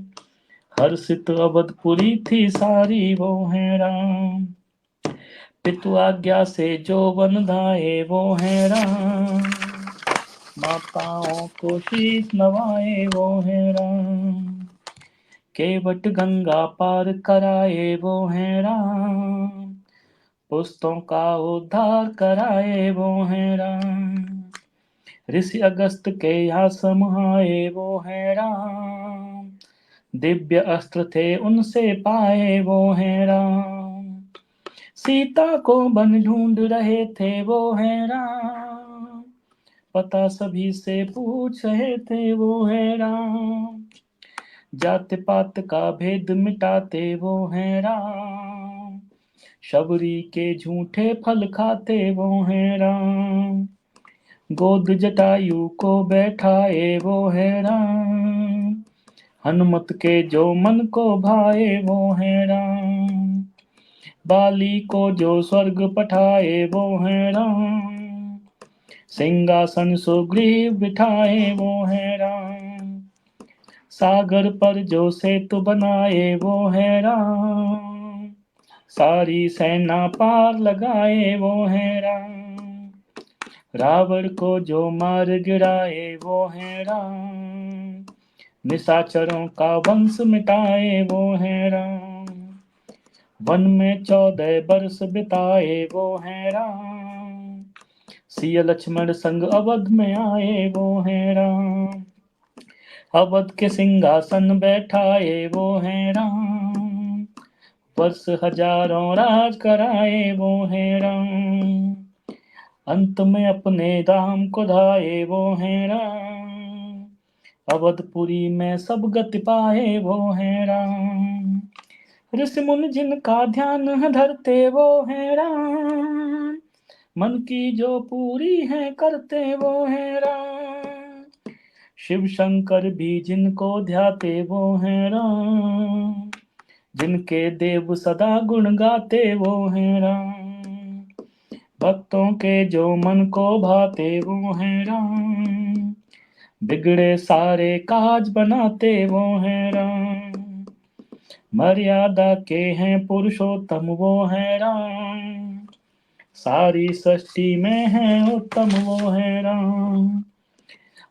हर्षित अवधपुरी थी सारी वो है राम। पितु आज्ञा से जो वन धाये वो है राम, माताओं को शीश नवाए वो है राम। केवट गंगा पार कराए वो है राम, पुस्तों का उद्धार कराए वो है राम। ऋषि अगस्त के यहाँ समाये वो है राम, दिव्य अस्त्र थे उनसे पाए वो है राम। सीता को बन ढूंढ रहे थे वो है राम, पता सभी से पूछ रहे थे वो है राम। जात पात का भेद मिटाते वो है राम, शबरी के झूठे फल खाते वो है राम। गोद जटायु को बैठाए वो है राम, हनुमत के जो मन को भाए वो है राम। बाली को जो स्वर्ग पठाए वो है राम, सिंहासन सुग्रीव बिठाए वो है राम। सागर पर जो सेतु बनाए वो है राम, सारी सेना पार लगाए वो है राम। रावण को जो मार गिराए वो है राम, निशाचरों का वंश मिटाए वो है राम। वन में 14 बरस बिताए वो है राम, सिया लक्ष्मण संग अवध में आए वो है राम। अवध के सिंहासन बैठाए वो है राम, वर्ष हजारों राज कराए वो है राम। अंत में अपने राम को धाये वो है राम, अवधपुरी में सब गति पाए वो है राम। ऋषि मुनि जिनका ध्यान धरते वो है राम, मन की जो पूरी है करते वो है राम। शिव शंकर भी जिनको ध्याते वो है राम, जिनके देव सदा गुण गाते वो है राम। भक्तों के जो मन को भाते वो है राम, बिगड़े सारे काज बनाते वो है राम। मर्यादा के हैं पुरुषोत्तम वो है राम, सारी सृष्टि में है उत्तम वो है राम।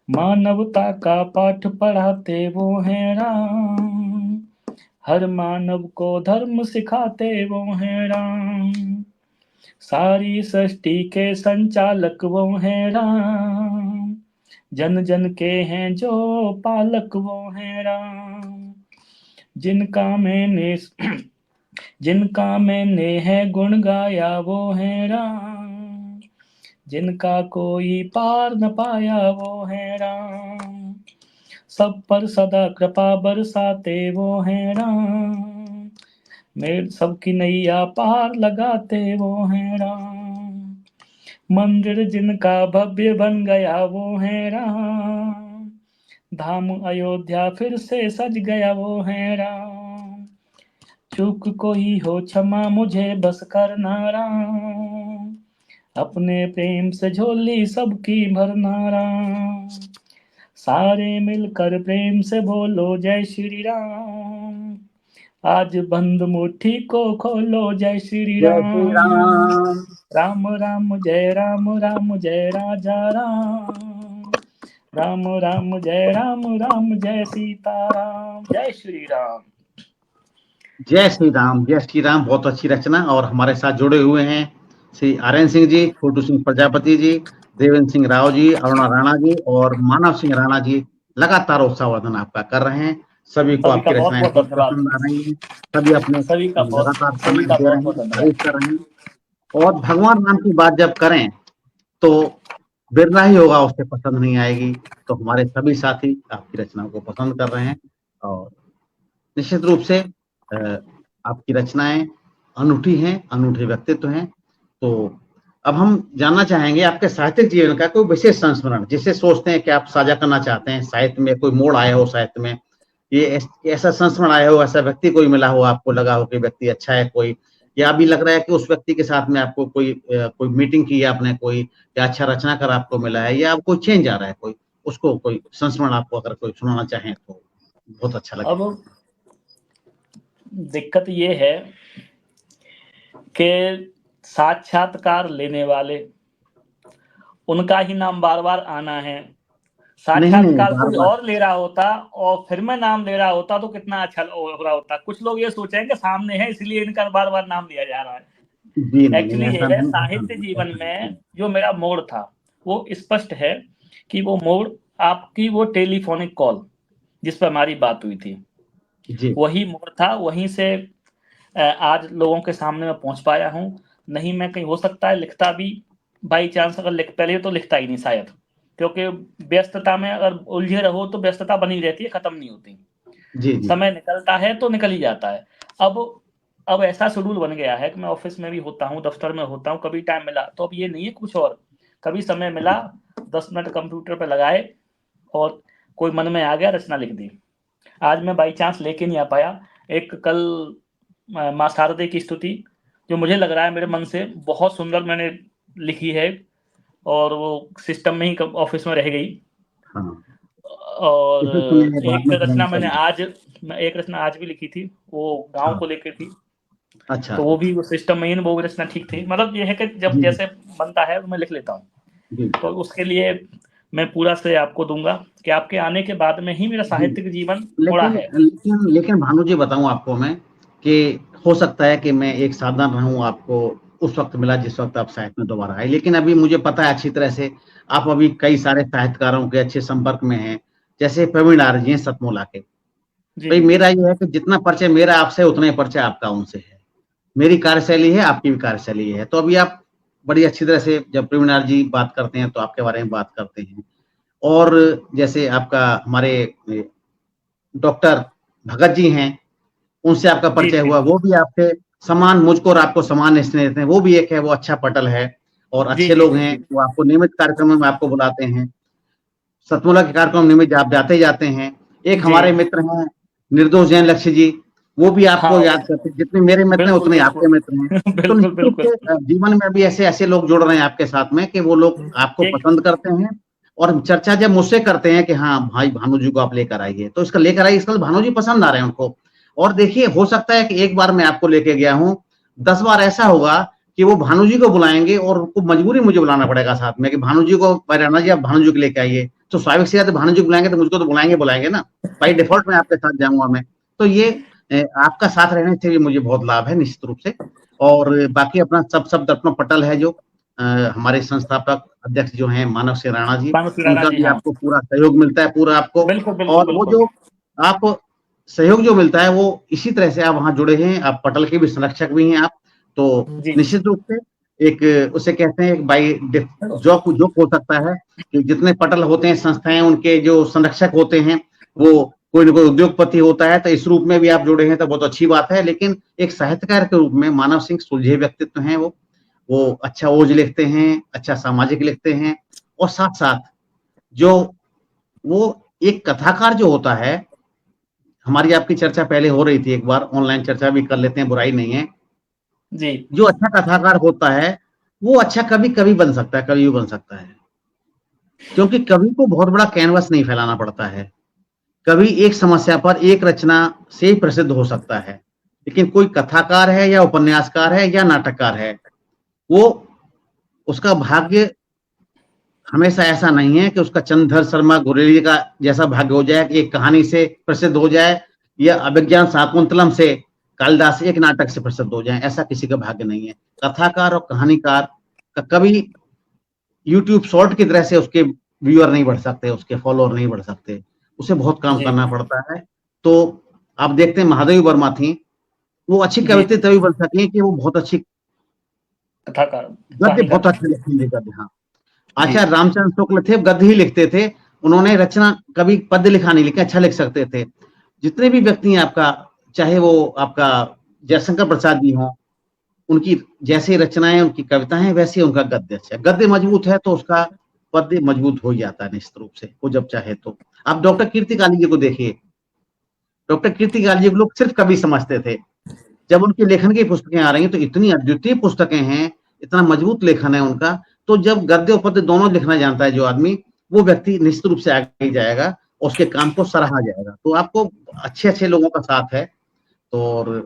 मानवता का पाठ पढ़ाते वो है राम, हर मानव को धर्म सिखाते वो है राम। सारी सृष्टि के संचालक वो है राम, जन जन के हैं जो पालक वो है राम। जिनका मैंने है गुण गाया वो है राम, जिनका कोई पार न पाया वो है राम, सब पर सदा कृपा बरसाते वो है राम, मेरे सबकी नैया पार लगाते वो है राम, मंदिर जिनका भव्य बन गया वो है राम, धाम अयोध्या फिर से सज गया वो है राम, चूक कोई हो क्षमा मुझे बस करना राम, अपने प्रेम से झोली सबकी भरना राम, सारे मिलकर प्रेम से बोलो जय श्री राम, आज बंद मुट्ठी को खोलो जय श्री जय श्री राम, राम। राम राम जय राम, राम जय राजा राम, राम राम जय राम, राम जय सीताराम, जय श्री राम। जय श्री राम, जय श्री राम। बहुत अच्छी रचना। और हमारे साथ जुड़े हुए हैं श्री आर्यन सिंह जी, छोटू सिंह प्रजापति जी, देवेंद्र सिंह राव जी, अरुणा राणा जी और मानव सिंह राणा जी लगातार उत्साहवर्धन आपका कर रहे हैं। सभी को सभी आपकी का बहुत रचनाएं बहुत बहुत धन्यवाद। पसंद आ रही हैं। सभी अपने सभी का लगातार बहुत कमेंट दे रहे बहुत हैं, धन्यवाद। तारीफ कर रहे हैं। और भगवान राम की बात जब करें तो बिरला ही होगा उससे पसंद नहीं आएगी। तो हमारे सभी साथी आपकी रचनाओं को पसंद कर रहे हैं और निश्चित रूप से आपकी रचनाएं अनूठी हैं, अनूठे व्यक्तित्व हैं। तो अब हम जानना चाहेंगे आपके साहित्यिक जीवन का कोई विशेष संस्मरण, जिसे सोचते हैं कि आप साझा करना चाहते हैं, साहित्य में कोई मोड़ आया हो, साहित्य में ये ऐसा संस्मरण आया हो, ऐसा व्यक्ति कोई मिला हो, आपको लगा हो कि व्यक्ति अच्छा है कोई, या अभी लग रहा है कि उस व्यक्ति के साथ में आपको कोई मीटिंग की है आपने, कोई या अच्छा रचनाकार आपको मिला है, या आपको चेंज आ रहा है कोई, उसको कोई संस्मरण आपको अगर कोई सुनाना चाहें तो बहुत अच्छा लगेगा। अब दिक्कत ये है कि साक्षात्कार लेने वाले उनका ही नाम बार बार आना है। साक्षात्कार कोई और ले रहा होता और फिर मैं नाम ले रहा होता तो कितना अच्छा हो रहा होता। कुछ लोग ये सोचेंगे सामने है इसलिए इनका बार बार नाम लिया जा रहा है। एक्चुअली ये है साहित्य जीवन में जो मेरा मोड़ था वो स्पष्ट है कि वो मोड़ आपकी वो टेलीफोनिक कॉल जिस पर हमारी बात हुई थी जी। वही मोड़ था। वहीं से आज लोगों के सामने मैं पहुंच पाया हूं। नहीं मैं कहीं हो सकता है लिखता भी बाई चांस अगर पहले तो लिखता ही नहीं शायद, क्योंकि व्यस्तता में अगर उलझे रहो तो व्यस्तता बनी रहती है, खत्म नहीं होती। जी। समय निकलता है तो निकल ही जाता है। अब ऐसा शेड्यूल बन गया है कि मैं ऑफिस में भी होता हूँ, दफ्तर में होता हूँ, कभी टाइम मिला तो अब ये नहीं है कुछ और, कभी समय मिला 10 मिनट कंप्यूटर पे लगाए और कोई मन में आ गया रचना लिख दी। आज मैं बाई चांस लेके नहीं आ पाया। एक कल माँ शारदे की स्तुति जो मुझे लग रहा है मेरे मन से बहुत सुंदर मैंने लिखी है और वो सिस्टम में ही ऑफिस में रह गई। हाँ। और एक रचना आज भी लिखी थी, वो गांव को लेकर थी। अच्छा। तो वो भी वो सिस्टम में ही वो रचना ठीक थी। मतलब ये है कि जब जैसे बनता है मैं लिख लेता हूँ। तो उसके लिए मैं पूरा श्रेय आपको दूंगा कि आपके आने के बाद में ही मेरा साहित्यिक जीवन थोड़ा है। लेकिन भानु जी बताऊं आपको मैं कि हो सकता है कि मैं एक साधन रहूं, आपको उस वक्त मिला जिस वक्त आप साहित्य में दोबारा आए, लेकिन अभी मुझे पता है अच्छी तरह से आप अभी कई सारे साहित्यकारों के अच्छे संपर्क में हैं, जैसे प्रवीण आर्य जी हैं सतमोला के। भाई मेरा ये है कि जितना परिचय मेरा आपसे उतना ही परिचय आपका उनसे है। मेरी कार्यशैली है, आपकी भी कार्यशैली है। तो अभी आप बड़ी अच्छी तरह से जब प्रवीण आर्य जी बात करते हैं तो आपके बारे में बात करते हैं। और जैसे आपका हमारे डॉक्टर भगत जी हैं, उनसे आपका परिचय हुआ, वो भी आपसे समान, मुझको और आपको समान स्नेह देते हैं। वो भी एक है, वो अच्छा पटल है और अच्छे लोग हैं, वो आपको नियमित कार्यक्रमों में आपको बुलाते हैं। सतमोला के कार्यक्रम नियमित आप जाते जाते हैं। एक हमारे मित्र हैं निर्दोष जैन लक्ष्य जी, वो भी आपको याद करते हैं। जितने मेरे मित्र हैं उतने आपके मित्र हैं। तो निश्चित रूप से जीवन में भी ऐसे लोग जुड़ रहे हैं आपके साथ में कि वो लोग आपको पसंद करते हैं और चर्चा जब मुझसे करते हैं कि हाँ भाई भानु जी को आप लेकर आइए, तो इसका लेकर आइए, इसका भानु जी पसंद आ रहे हैं उनको। और देखिए हो सकता है कि एक बार मैं आपको लेके गया हूँ, 10 बार ऐसा होगा कि वो भानु जी को बुलाएंगे और उनको मजबूरी मुझे बुलाना पड़ेगा साथ में कि भानु जी को, राणा जी आप भानु जी को लेके आइए। तो स्वाभाविक सी बात है, भानु जी बुलाएंगे तो मुझको तो बुलाएंगे ना, बाई डिफॉल्ट में आपके साथ जाऊंगा मैं। तो ये आपका साथ रहने से भी मुझे बहुत लाभ है निश्चित रूप से। और बाकी अपना सब दर्पण पटल है जो हमारे संस्थापक अध्यक्ष जो हैं मानव सिंह राणा जी, उनका भी आपको पूरा सहयोग मिलता है, पूरा आपको। और वो जो आप सहयोग जो मिलता है वो इसी तरह से आप वहां जुड़े हैं, आप पटल के भी संरक्षक भी हैं आप, तो निश्चित रूप से एक उसे कहते हैं बाई जो हो सकता है कि जितने पटल होते हैं संस्थाएं, उनके जो संरक्षक होते हैं वो कोई ना कोई उद्योगपति होता है, तो इस रूप में भी आप जुड़े हैं तो बहुत अच्छी बात है। लेकिन एक साहित्यकार के रूप में मानव सिंह सुलझे व्यक्तित्व हैं वो अच्छा ओज लिखते हैं, अच्छा सामाजिक लिखते हैं, और साथ साथ जो वो एक कथाकार जो होता है, हमारी आपकी चर्चा पहले हो रही थी, एक बार ऑनलाइन चर्चा भी कर लेते हैं, बुराई नहीं है जी। जो अच्छा कथाकार होता है वो अच्छा कवि कभी बन सकता है, कवि भी बन सकता है, क्योंकि कवि को बहुत बड़ा कैनवस नहीं फैलाना पड़ता है। कवि एक समस्या पर एक रचना से ही प्रसिद्ध हो सकता है, लेकिन कोई कथाकार है या उपन्यासकार है या नाटककार है, वो उसका भाग्य हमेशा ऐसा नहीं है कि उसका चंद्रधर शर्मा गुरेली का जैसा भाग्य हो जाए कि एक कहानी से प्रसिद्ध हो जाए, या अभिज्ञान शाकुंतलम से कालिदास एक नाटक से प्रसिद्ध हो जाए, ऐसा किसी का भाग्य नहीं है। कथाकार और कहानीकार का कभी यूट्यूब शॉर्ट की तरह से उसके व्यूअर नहीं बढ़ सकते, उसके फॉलोअर नहीं बढ़ सकते, उसे बहुत काम करना पड़ता है। तो आप देखते हैं महादेवी वर्मा थी, वो अच्छी कवित्री तभी बन सकी कि वो बहुत अच्छी कथाकार, गद्य बहुत अच्छे लिखते थे, गद्य। हाँ, आचार्य रामचंद्र शुक्ल थे, गद्य ही लिखते थे, उन्होंने रचना कभी पद्य लिखा नहीं, लेकिन अच्छा लिख सकते थे। जितने भी व्यक्ति हैं आपका, चाहे वो आपका जयशंकर प्रसाद जी हों, उनकी जैसी रचनाएं, उनकी कविताएं हैं, वैसे उनका गद्य अच्छा है। गद्य मजबूत है तो उसका पद्य मजबूत हो जाता है निश्चित रूप से, वो जब चाहे तो। आप डॉक्टर कीर्ति काली जी को देखिए, डॉक्टर कीर्ति काली जी को लोग सिर्फ कवि समझते थे, जब उनकी लेखन की पुस्तकें आ रही हैं तो इतनी अद्वितीय पुस्तकें हैं, इतना मजबूत लेखन है उनका। तो जब गद्य और पद्य दोनों लिखना जानता है जो आदमी, वो व्यक्ति निश्चित रूप से आगे जाएगा, उसके काम को सराहा जाएगा। तो आपको अच्छे अच्छे लोगों का साथ है, तो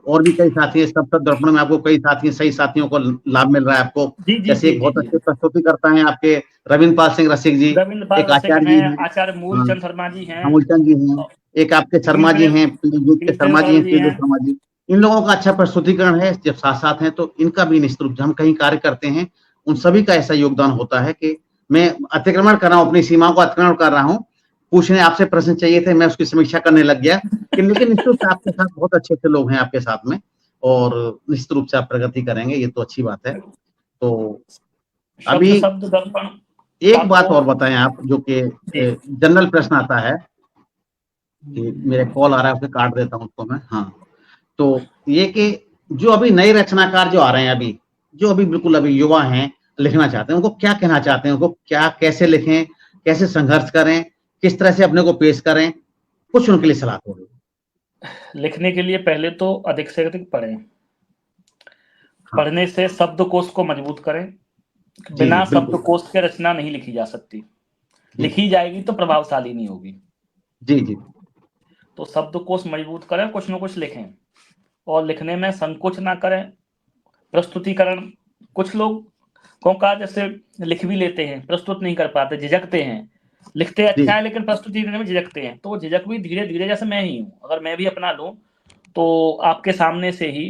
और भी कई साथी है, सब दर्पण में आपको कई साथी, सही साथियों को लाभ मिल रहा है आपको। जैसे एक बहुत अच्छे प्रस्तुति करता है आपके रविंद्र पाल सिंह रसिक जी, एक आचार्य जी हैं, आचार्य मूलचंद शर्मा जी हैं, मूलचंद जी हैं, एक आपके शर्मा जी हैं, शर्मा जी हैं, शर्मा जी। इन लोगों का अच्छा प्रस्तुतिकरण है, जब साथ साथ हैं तो इनका भी निश्चित रूप से हम कहीं कार्य करते हैं, उन सभी का ऐसा योगदान होता है कि मैं अतिक्रमण कर रहा हूँ, अपनी सीमाओं को अतिक्रमण कर रहा हूँ, पूछने आपसे प्रश्न चाहिए थे, मैं उसकी समीक्षा करने लग गया, लेकिन निश्चित रूप से आपके साथ बहुत अच्छे अच्छे लोग हैं आपके साथ में, और निश्चित रूप से आप प्रगति करेंगे, ये तो अच्छी बात है। तो अभी एक बात और बताएं आप, जो कि जनरल प्रश्न आता है कि मेरे कॉल आ रहा है, उसे काट देता हूं उसको मैं। हाँ, तो ये कि जो अभी नए रचनाकार जो आ रहे हैं, अभी जो अभी बिल्कुल अभी युवा हैं, लिखना चाहते हैं, उनको क्या कहना चाहते हैं, उनको क्या, कैसे लिखें, कैसे संघर्ष करें, किस तरह से अपने को पेश करें, कुछ उनके लिए सलाह होगी। लिखने के लिए पहले तो अधिक से अधिक पढ़ें। हाँ। पढ़ने से शब्दकोश को मजबूत करें। बिना शब्दकोश के रचना नहीं लिखी जा सकती, लिखी जाएगी तो प्रभावशाली नहीं होगी। जी जी। तो शब्दकोश मजबूत करें, कुछ न कुछ लिखें, और लिखने में संकोच ना करें। प्रस्तुतिकरण, कुछ लोग का जैसे लिख भी लेते हैं, प्रस्तुत नहीं कर पाते, झिझकते हैं, लिखते अच्छा है लेकिन प्रस्तुति देने में झिझकते हैं। तो वो झिझक भी धीरे धीरे, जैसे मैं ही हूँ, अगर मैं भी अपना लूं तो आपके सामने से ही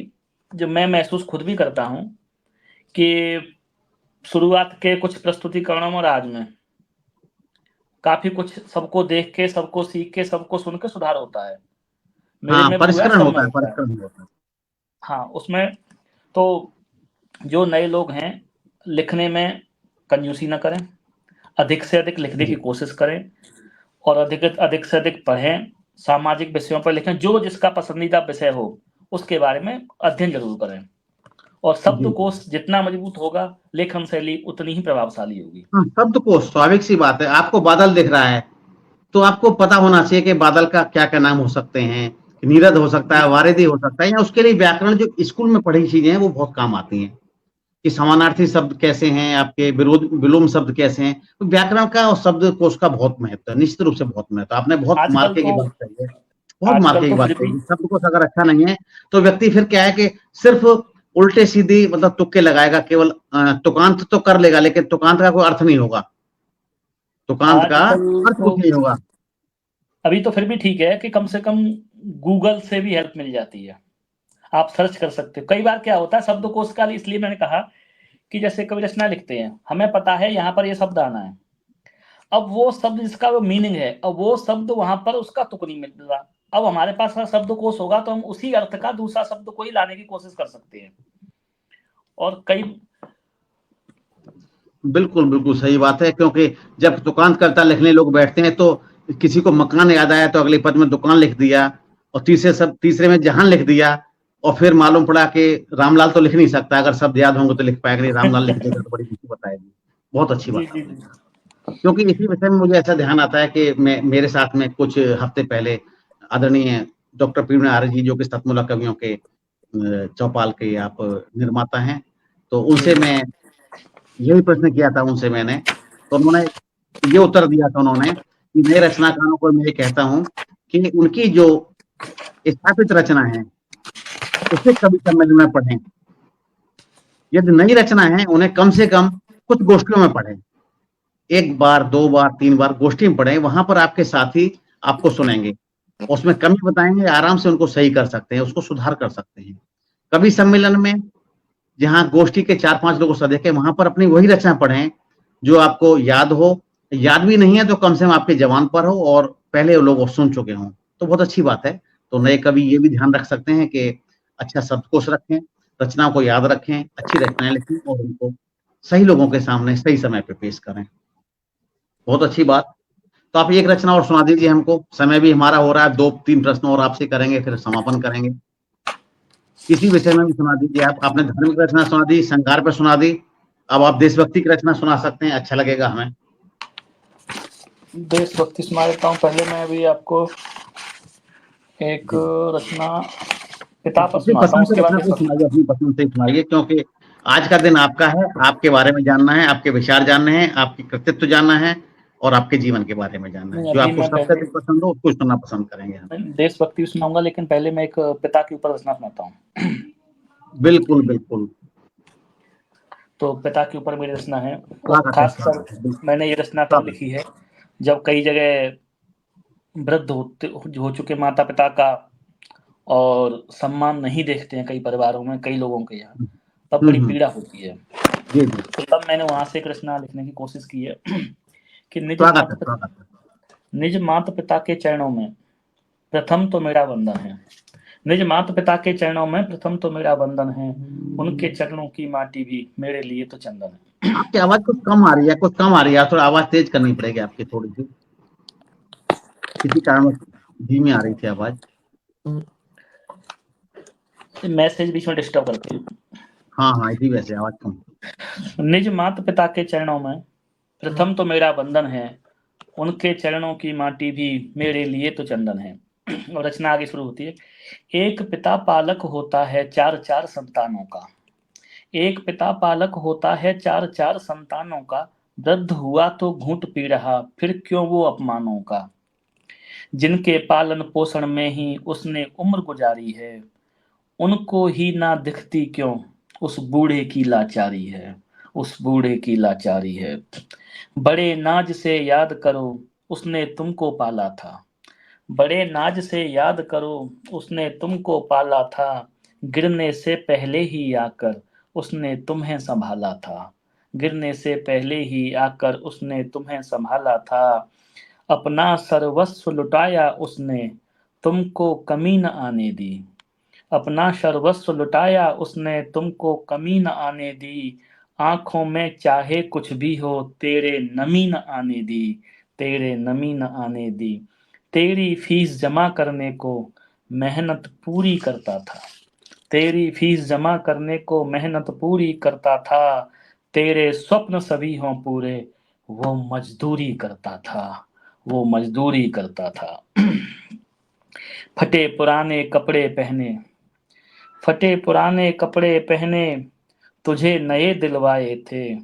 जो मैं महसूस खुद भी करता हूँ कि शुरुआत के कुछ प्रस्तुतिकरणों और आज में काफी कुछ सबको देख के, सबको सीख के, सबको सुन के सुधार होता है। मेरे में परिष्करण होता है, परिष्करण होता है। हाँ, उसमें तो जो नए लोग हैं, लिखने में कंजूसी ना करें, अधिक से अधिक लिखने की कोशिश करें, और अधिक से अधिक पढ़ें, सामाजिक विषयों पर लिखें, जो जिसका पसंदीदा विषय हो उसके बारे में अध्ययन जरूर करें, और शब्दकोश जितना मजबूत होगा, लेखन शैली उतनी ही प्रभावशाली होगी। शब्दकोश, स्वाभाविक सी बात है। आपको बादल दिख रहा है तो आपको पता होना चाहिए कि बादल का क्या क्या नाम हो सकते हैं, नीरद हो सकता है, वारिधि हो सकता है, या उसके लिए व्याकरण जो स्कूल में पढ़ी चीजें हैं वो बहुत काम आती हैं, कि समानार्थी शब्द कैसे हैं, आपके विरोध विलोम शब्द कैसे हैं। तो व्याकरण का और शब्दकोश का बहुत महत्व है, निश्चित रूप से बहुत महत्व। आपने बहुत मार्के की बात कही है, बहुत मार्के की बात कही है। शब्दकोश अगर अच्छा नहीं है तो व्यक्ति फिर क्या है कि सिर्फ उल्टे सीधी मतलब तुक्के लगाएगा, केवल तुकांत तो कर लेगा, लेकिन तुकांत का कोई अर्थ नहीं होगा, तुकांत का अर्थ कुछ नहीं होगा। अभी तो फिर भी ठीक है कि कम से कम गूगल से भी हेल्प मिल जाती है, आप सर्च कर सकते हो। कई बार क्या होता है शब्दकोश का, इसलिए मैंने कहा कि जैसे कवि रचना लिखते हैं, हमें पता है यहाँ पर ये शब्द आना है, अब वो शब्द जिसका वो मीनिंग है, अब वो शब्द वहां पर उसका तुक नहीं मिल रहा, अब हमारे पास शब्दकोश होगा तो हम उसी अर्थ का दूसरा शब्द को ही लाने की कोशिश कर सकते हैं। और कई बिल्कुल बिल्कुल सही बात है, क्योंकि जब दुकान करता लिखने लोग बैठते हैं तो किसी को मकान याद आया तो अगले पद में दुकान लिख दिया, और तीसरे में जहान लिख दिया, और फिर मालूम पड़ा कि रामलाल तो लिख नहीं सकता, अगर शब्द याद होंगे तो लिख पाएगा नहीं, रामलाल लिख देगा तो बड़ी मुसीबत आएगी। बहुत अच्छी जी बात जी है। जी क्योंकि इसी विषय में मुझे ऐसा ध्यान आता है कि मेरे साथ में कुछ हफ्ते पहले आदरणीय डॉक्टर पीयूष आर्य जी, जो कि सतमुला कवियों के चौपाल के आप निर्माता हैं, तो उनसे मैं यही प्रश्न किया था उनसे मैंने, तो उन्होंने ये उत्तर दिया था उन्होंने कि नए रचनाकारों को मैं ये कहता हूँ कि उनकी जो स्थापित रचना है उसे कवि सम्मेलन में पढ़ें। यदि नई रचना है उन्हें कम से कम कुछ गोष्ठियों में पढ़ें, 1 बार 2 बार 3 बार गोष्ठी में पढ़ें, वहां पर आपके साथी आपको सुनेंगे, उसमें कमी बताएंगे, आराम से उनको सही कर सकते हैं, उसको सुधार कर सकते हैं। कवि सम्मेलन में जहाँ गोष्ठी के 4-5 लोगों से देखें, वहां पर अपनी वही रचना पढ़ें जो आपको याद हो, याद भी नहीं है तो कम से कम आपके जबान पर हो और पहले लोग सुन चुके हों, तो बहुत अच्छी बात है। तो नए कवि ये भी ध्यान रख सकते हैं कि अच्छा शब्दकोश रखें, रचनाओं को याद रखें, अच्छी रचनाएं लिखें और उनको सही लोगों के सामने सही समय पे पेश करें। बहुत अच्छी बात। तो आप एक रचना और सुना दीजिए हमको, समय भी हमारा हो रहा है, 2-3 प्रश्न और आपसे करेंगे, फिर समापन करेंगे। किसी विषय में भी सुना दीजिए आप। आपने धार्मिक रचना सुना दी, संगार पे सुना दी, अब आप देशभक्ति की रचना सुना सकते हैं, अच्छा लगेगा हमें। देशभक्ति सुना देता हूँ। पहले मैं अभी आपको एक रचना पिता पर अपनी सुनाता हूँ, पसंद से उसके बाद रचना कोई सुनाइए, अपनी पसंद से सुनाइए, क्योंकि आज का दिन आपका है, आपके बारे में जानना है, आपके विचार जानने हैं, आपके कृतित्व जानना है और आपके जीवन के बारे में जानना है। नहीं, जो अभी आपको मैं सबसे अधिक पसंद हो उसको सुनना पसंद करेंगे हम। देशभक्ति सुनाऊंगा, लेकिन पहले मैं एक पिता के ऊपर रचना सुनाता हूँ। बिल्कुल बिल्कुल। तो पिता के ऊपर मेरी रचना है, और स्वागत है, खासकर स्वागत है, बिल्कुल मैंने ये रचना तब स्वागत लिखी है जब कई जगह वृद्ध हो चुके माता पिता का और सम्मान नहीं देखते हैं कई परिवारों में, कई लोगों के यहाँ, है। तब बड़ी पीड़ा होती है। जी जी, तो तब मैंने वहां से एक रचना लिखने की कोशिश की है कि स्वागत है, स्वागत है। निज माता पिता के चरणों में प्रथम तो मेरा वंदन है। निज माता पिता के चरणों में प्रथम तो मेरा वंदन है, उनके चरणों की माटी भी मेरे लिए तो चंदन है। आपकी आवाज कुछ कम आ रही है, कुछ कम आ रही है, थोड़ा आवाज तेज करनी पड़ेगी आपकी थोड़ी सी, किसी कारण धीमी आ रही थी आवाज। मैसेज बीच में डिस्टर्ब करती है। हाँ हाँ, इसी वजह से आवाज कम। निज माता पिता के चरणों में प्रथम तो मेरा वंदन है, उनके चरणों की माटी भी मेरे लिए तो चंदन है। और रचना आगे शुरू होती है। एक पिता पालक होता है चार चार संतानों का, एक पिता पालक होता है चार चार संतानों का, वृद्ध हुआ तो घूंट पी रहा फिर क्यों वो अपमानों का। जिनके पालन पोषण में ही उसने उम्र गुजारी है, उनको ही ना दिखती क्यों उस बूढ़े की लाचारी है, उस बूढ़े की लाचारी है। बड़े नाज से याद करो उसने तुमको पाला था, बड़े नाज से याद करो उसने तुमको पाला था, गिरने से पहले ही आकर उसने तुम्हें संभाला था, गिरने से पहले ही आकर उसने तुम्हें संभाला था। अपना सर्वस्व लुटाया उसने तुमको कमी न आने दी, अपना सर्वस्व लुटाया उसने तुमको कमी न आने दी। आंखों में चाहे कुछ भी हो तेरे नमी न आने दी, तेरे नमी न आने दी। तेरी फीस जमा करने को मेहनत पूरी करता था, तेरी फीस जमा करने को मेहनत पूरी करता था। तेरे स्वप्न सभी हों पूरे वो मजदूरी करता था, वो मजदूरी करता था। फटे पुराने कपड़े पहने, फटे पुराने कपड़े पहने तुझे नए दिलवाए थे,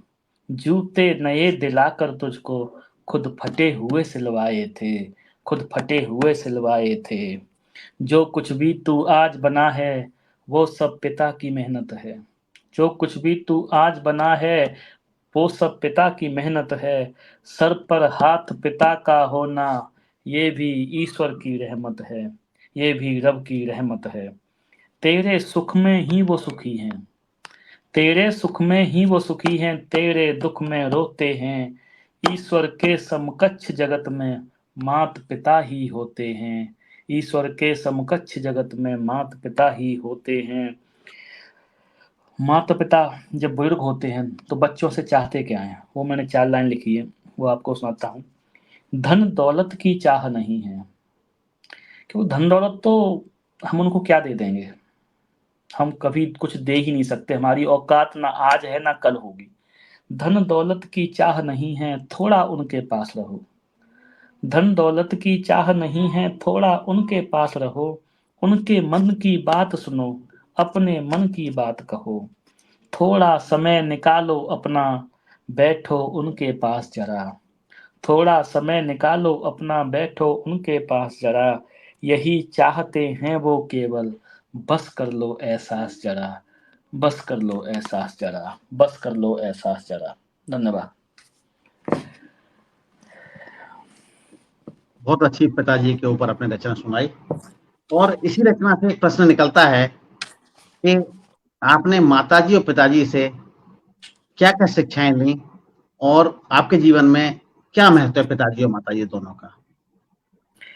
जूते नए दिलाकर तुझको खुद फटे हुए सिलवाए थे, खुद फटे हुए सिलवाए थे। जो कुछ भी तू आज बना है वो सब पिता की मेहनत है, जो कुछ भी तू आज बना है वो सब पिता की मेहनत है। सर पर हाथ पिता का होना ये भी ईश्वर की रहमत है, ये भी रब की रहमत है। तेरे सुख में ही वो सुखी हैं, तेरे सुख में ही वो सुखी हैं, तेरे दुख में रोते हैं। ईश्वर के समकक्ष जगत में मात पिता ही होते हैं, ईश्वर के समकक्ष जगत में माता पिता ही होते हैं। माता पिता जब बुजुर्ग होते हैं तो बच्चों से चाहते क्या हैं, वो मैंने 4 लाइन लिखी है, वो आपको सुनाता हूँ। धन दौलत की चाह नहीं है, क्योंकि धन दौलत तो हम उनको क्या दे देंगे, हम कभी कुछ दे ही नहीं सकते, हमारी औकात ना आज है ना कल होगी। धन दौलत की चाह नहीं है, थोड़ा उनके पास रहो। धन दौलत की चाह नहीं है, थोड़ा उनके पास रहो। उनके मन की बात सुनो, अपने मन की बात कहो। थोड़ा समय निकालो अपना, बैठो उनके पास जरा। थोड़ा समय निकालो अपना, बैठो उनके पास जरा। यही चाहते हैं वो केवल, बस कर लो एहसास जरा। बस कर लो एहसास जरा, बस कर लो एहसास जरा। धन्यवाद। बहुत अच्छी पिताजी के ऊपर अपने रचना सुनाई, और इसी रचना से एक प्रश्न निकलता है कि आपने माताजी और पिताजी से क्या-क्या शिक्षाएँ ली, और आपके जीवन में क्या महत्व है पिताजी और माताजी दोनों का?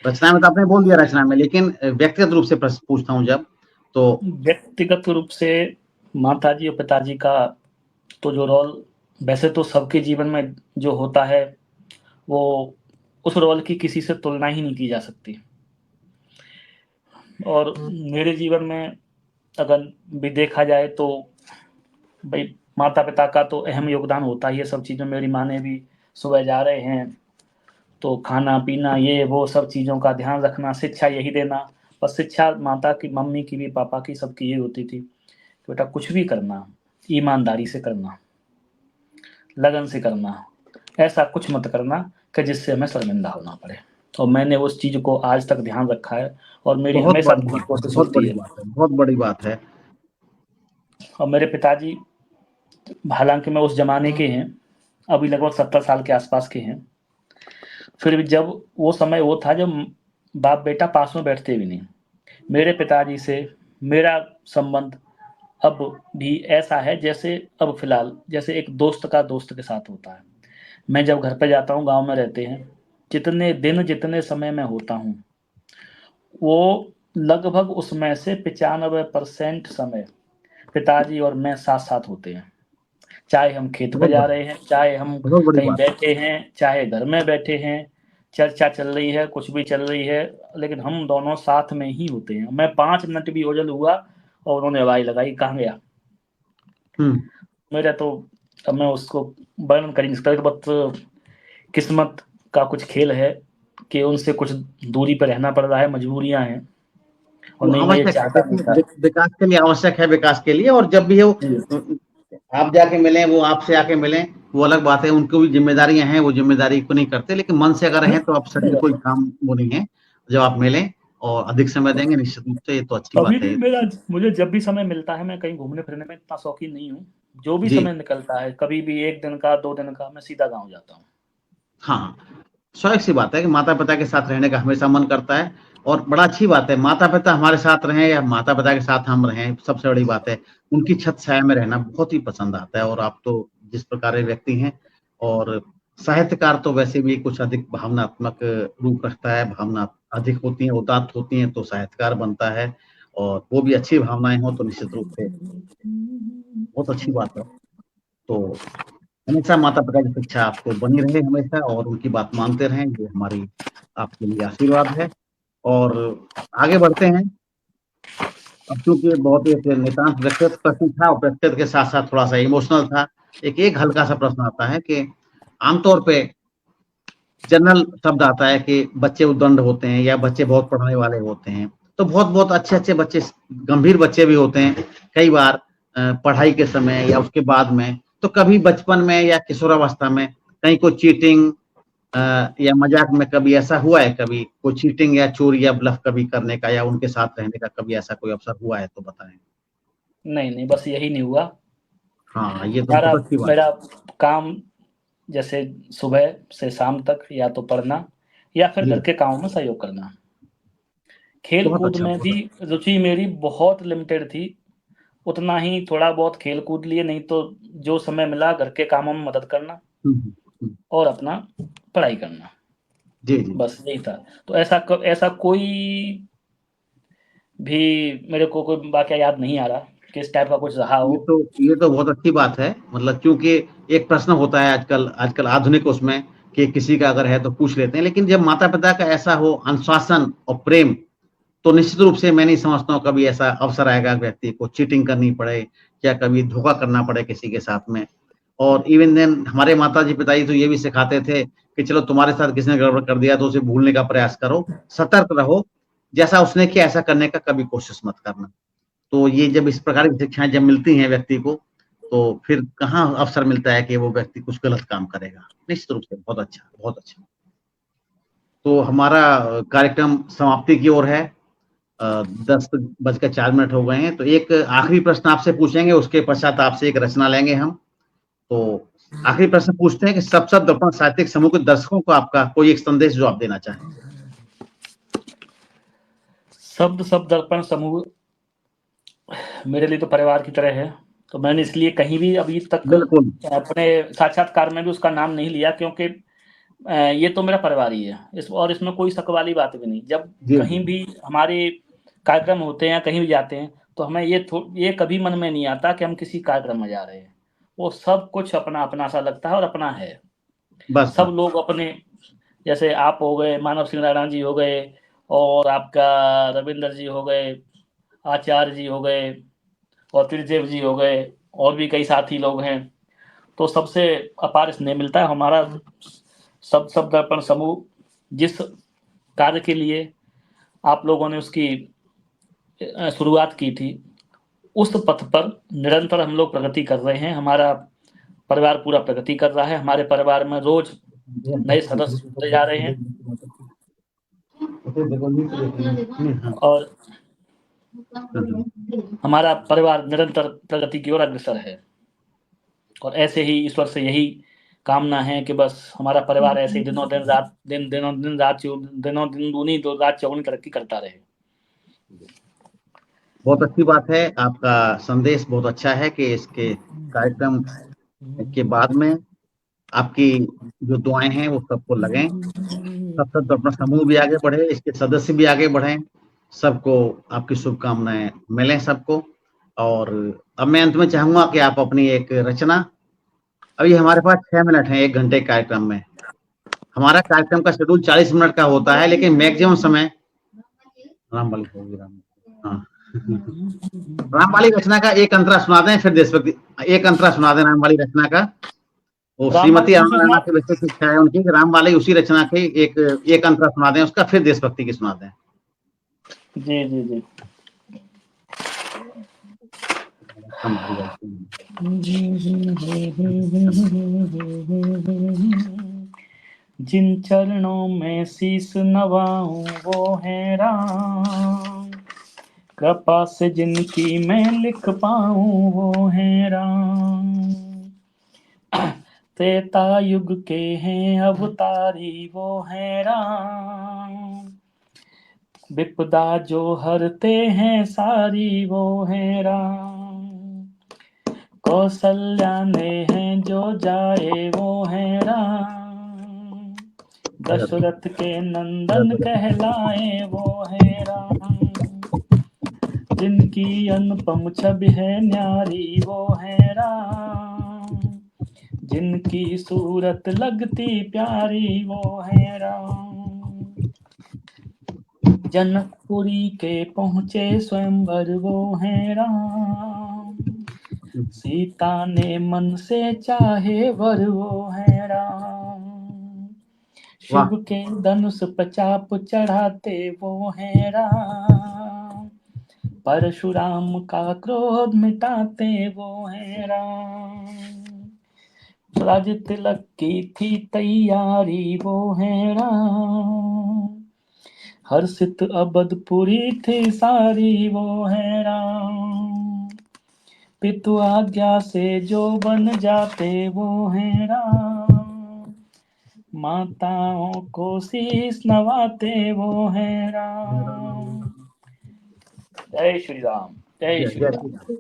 रचना में तो आपने बोल दिया रचना में, लेकिन व्यक्तिगत रूप से प्रश्न पूछता हूँ जब, तो व्यक्तिगत रूप से माताजी और पिताजी का तो जो रोल वैसे तो सबके जीवन में जो होता है, वो उस रोल की किसी से तुलना ही नहीं की जा सकती। और मेरे जीवन में अगर भी देखा जाए तो भाई माता पिता का तो अहम योगदान होता ही है सब चीज़ों में। मेरी माँ ने भी सुबह जा रहे हैं तो खाना पीना ये वो सब चीज़ों का ध्यान रखना, शिक्षा यही देना। और शिक्षा माता की, मम्मी की भी, पापा की, सबकी यही होती थी कि बेटा कुछ भी करना ईमानदारी से करना, लगन से करना, ऐसा कुछ मत करना कि जिससे हमें शर्मिंदा होना पड़े। और मैंने उस चीज़ को आज तक ध्यान रखा है और मेरी बहुत हमेशा बड़ी पूरी बात है, कोशिश बहुत होती बड़ी है। बात है, बहुत बड़ी बात है। और मेरे पिताजी हालांकि मैं उस जमाने के हैं, अभी लगभग 70 साल के आसपास के हैं, फिर भी जब वो समय वो था जब बाप बेटा पास में बैठते भी नहीं। मेरे पिताजी से मेरा संबंध अब भी ऐसा है जैसे अब फिलहाल जैसे एक दोस्त का दोस्त के साथ होता है। मैं जब घर पे जाता हूँ, गांव में रहते हैं, जितने दिन जितने समय में होता हूँ, वो लगभग उसमें से 95% समय पिताजी और मैं साथ साथ होते हैं। चाहे हम खेत पे बहुत जा बड़ी, रहे हैं, चाहे हम बहुत बड़ी कहीं बात है। बैठे हैं, चाहे घर में बैठे हैं, चर्चा चल रही है, कुछ भी चल रही है, लेकिन हम दोनों साथ में ही होते हैं। मैं 5 मिनट भी ओझल हुआ और उन्होंने आवाज लगाई कहाँ गया। हुँ। मेरा तो अब मैं उसको वर्णन कर ही नहीं सकता, बट किस्मत का कुछ खेल है कि उनसे कुछ दूरी पर रहना पड़ रहा है, मजबूरियां हैं, और वो नहीं मैं ये आवश्यक है, चाहता नहीं था। देखिए विकास के लिए आवश्यक है, विकास के लिए, और जब भी वो आप जाके मिलें, वो आपसे आके मिलें, वो अलग बात है। उनको भी ज़िम्मेदारियाँ हैं, वो ज़िम्मेदारी को नहीं करते, लेकिन मन से अगर हैं तो अब शरीर कोई काम वो नहीं है। जब आप मिलें और अधिक समय देंगे, निश्चित रूप से ये तो अच्छी अभी बात भी है। मेरा, मुझे जब भी समय मिलता है, मैं कहीं घूमने फिरने में इतना शौकीन नहीं हूँ। जो भी जी, समय निकलता है, कभी भी 1 दिन का, 2 दिन का, मैं सीधा गाँव जाता हूँ। हाँ, स्वाभाविक सी बात है कि माता-पिता के साथ रहने का हमेशा मन करता है, और बड़ा अच्छी बात है, माता-पिता हमारे साथ रहें या माता-पिता के साथ हम रहें, सबसे बड़ी बात है। उनकी छत छाया में रहना बहुत ही पसंद आता है, और आप तो जिस प्रकार के व्यक्ति हैं, और साहित्यकार तो वैसे भी कुछ अधिक भावनात्मक रूप रखता है, भावना अधिक होती हैं, उदात्त होती हैं, तो साहित्यकार बनता है, और वो भी अच्छी भावनाएँ हों तो निश्चित रूप से बहुत अच्छी बात है। तो हमेशा माता-पिता की शिक्षा आपको बनी रहे हमेशा, और उनकी बात मानते रहें, ये हमारी आपके लिए आशीर्वाद है। और आगे बढ़ते हैं। अब चूँकि बहुत एक नितांत व्यक्तिगत प्रश्न था, और व्यक्तिगत के साथ-साथ थोड़ा-सा इमोशनल था। एक हल्का-सा प्रश्न आता है कि आमतौर पे जनरल शब्द आता है कि बच्चे उद्दंड होते हैं, या बच्चे बहुत पढ़ने वाले होते हैं। तो बहुत-बहुत अच्छे-अच्छे बच्चे, गंभीर बच्चे भी होते हैं, कई बार पढ़ाई के समय या उसके बाद में। तो कभी बचपन में या किशोरावस्था में कहीं कोई चीटिंग या मज़ाक में कभी ऐसा हुआ है, कभी कोई चीटिंग या चोरी या ब्लफ कभी करने का, या उनके साथ रहने का कभी ऐसा कोई अवसर हुआ है तो बताएँ? नहीं, नहीं, बस यही नहीं हुआ। हाँ, ये तो हमारा बहुत अच्छी बात मेरा है। काम जैसे सुबह से शाम तक या तो पढ़ना या फिर जी, घर के कामों में सहयोग करना। बहुत खेल-कूद अच्छा, में बहुत भी अच्छा। रुचि मेरी बहुत लिमिटेड थी। उतना ही थोड़ा बहुत खेल-कूद लिए, नहीं तो जो समय मिला घर के कामों में मदद करना हुँ, हुँ, हुँ। और अपना पढ़ाई करना। जी जी। बस यही था। तो ऐसा कोई भी मेरे को कोई वाकया याद नहीं आ रहा कि इस टाइप का कुछ रहा हो। ये तो बहुत अच्छी बात है, मतलब क्योंकि एक प्रश्न होता है आजकल आधुनिक उसमें कि किसी का अगर है तो पूछ लेते हैं, लेकिन जब माता पिता का ऐसा हो अनुशासन और प्रेम, तो निश्चित रूप से मैं नहीं समझता हूँ कभी ऐसा अवसर आएगा व्यक्ति को चीटिंग करनी पड़े या कभी धोखा करना पड़े किसी के साथ में। और इवन देन हमारे माताजी पिताजी तो ये भी सिखाते थे कि चलो तुम्हारे साथ किसी ने गड़बड़ कर दिया तो उसे भूलने का प्रयास करो, सतर्क रहो, जैसा उसने किया ऐसा करने का कभी कोशिश मत करना। तो ये जब इस प्रकार की शिक्षाएं जब मिलती हैं व्यक्ति को, तो फिर कहाँ अवसर मिलता है कि वो व्यक्ति कुछ गलत काम करेगा। निश्चित रूप से बहुत अच्छा, बहुत अच्छा। तो हमारा कार्यक्रम समाप्ति की ओर है। 10:04 हो गए हैं, तो एक आखिरी प्रश्न आपसे पूछेंगे, उसके पश्चात आपसे एक रचना लेंगे हम। तो आखिरी प्रश्न पूछते हैं कि सब दर्पण साहित्यिक समूह के दर्शकों को आपका कोई एक संदेश जो आप देना चाहें। सब दर्पण समूह मेरे लिए तो परिवार की तरह है, तो मैंने इसलिए कहीं भी अभी तक बिल्कुल अपने साक्षात्कार में भी उसका नाम नहीं लिया, क्योंकि ये तो मेरा परिवार ही है, और इसमें कोई शक वाली बात भी नहीं। जब जी कहीं जी। भी हमारे कार्यक्रम होते हैं, कहीं भी जाते हैं, तो हमें ये कभी मन में नहीं आता कि हम किसी कार्यक्रम में जा रहे हैं। वो सब कुछ अपना अपना सा लगता है और अपना है। बस सब लोग अपने, जैसे आप हो गए, मानव सिंह राणा जी हो गए, और आपका रविंद्र जी हो गए, आचार्य जी हो गए, और त्रिदेव जी हो गए, और भी कई साथी लोग हैं। तो सबसे अपार स्नेह मिलता है हमारा। सब दर्पण समूह जिस कार्य के लिए आप लोगों ने उसकी शुरुआत की थी, उस पथ पर निरंतर हम लोग प्रगति कर रहे हैं। हमारा परिवार पूरा प्रगति कर रहा है। हमारे परिवार में रोज नए सदस्य जुड़ते जा रहे हैं, और हमारा परिवार निरंतर प्रगति की ओर अग्रसर है। और ऐसे ही ईश्वर से यही कामना है कि बस हमारा परिवार ऐसे ही दिनों दिन दूनी तो रात चौगुनी तरक्की करता रहे। बहुत अच्छी बात है, आपका संदेश बहुत अच्छा है कि इसके कार्यक्रम के बाद में आपकी जो दुआएं हैं वो सबको लगें, सब अपना समूह भी आगे बढ़े, इसके सदस्य भी आगे बढ़े, सबको आपकी शुभकामनाएं मिलें सबको। और अब मैं अंत में चाहूंगा कि आप अपनी एक रचना, अभी हमारे पास 6 मिनट है 1 घंटे कार्यक्रम में। हमारा कार्यक्रम का शेड्यूल 40 मिनट का होता है, लेकिन मैक्सिमम समय रामबाली होगी। हाँ रामबाली रचना का एक अंतरा सुना दें, फिर देशभक्ति। एक अंतरा सुना दें रामबाली रचना का। वो रामबाली श्रीमती कौन सी अरुणा सुना? की विशेष इच्छा है उनकी, रामबाली उसी रचना की एक अंतरा सुना दें उसका, फिर देशभक्ति की सुना दें। जी जी जी। जिन चरणों में शीश नवाऊं वो है राम, कृपा से जिनकी मैं लिख पाऊं वो है राम। त्रेता युग के हैं अवतारी वो है राम, विपदा जो हरते हैं सारी वो है राम। कौशल्या ने हैं जो जाए वो है राम, दशरथ के नंदन कहलाए वो है राम। जिनकी अनुपम छवि है न्यारी वो है राम, जिनकी सूरत लगती प्यारी वो है राम। जनकपुरी के पहुँचे स्वयंवर वो है राम, सीता ने मन से चाहे वर वो है राम। शिव के धनुष पर चाप चढ़ाते वो है राम, परशुराम का क्रोध मिटाते वो है राम। राज तिलक की थी तैयारी वो है राम, हर्षित अबदपुरी थी सारी वो है राम। पितु आज्ञा से जो बन जाते वो है राम, माताओं को शीश नवाते वो है राम। जय श्री राम, जय श्री राम।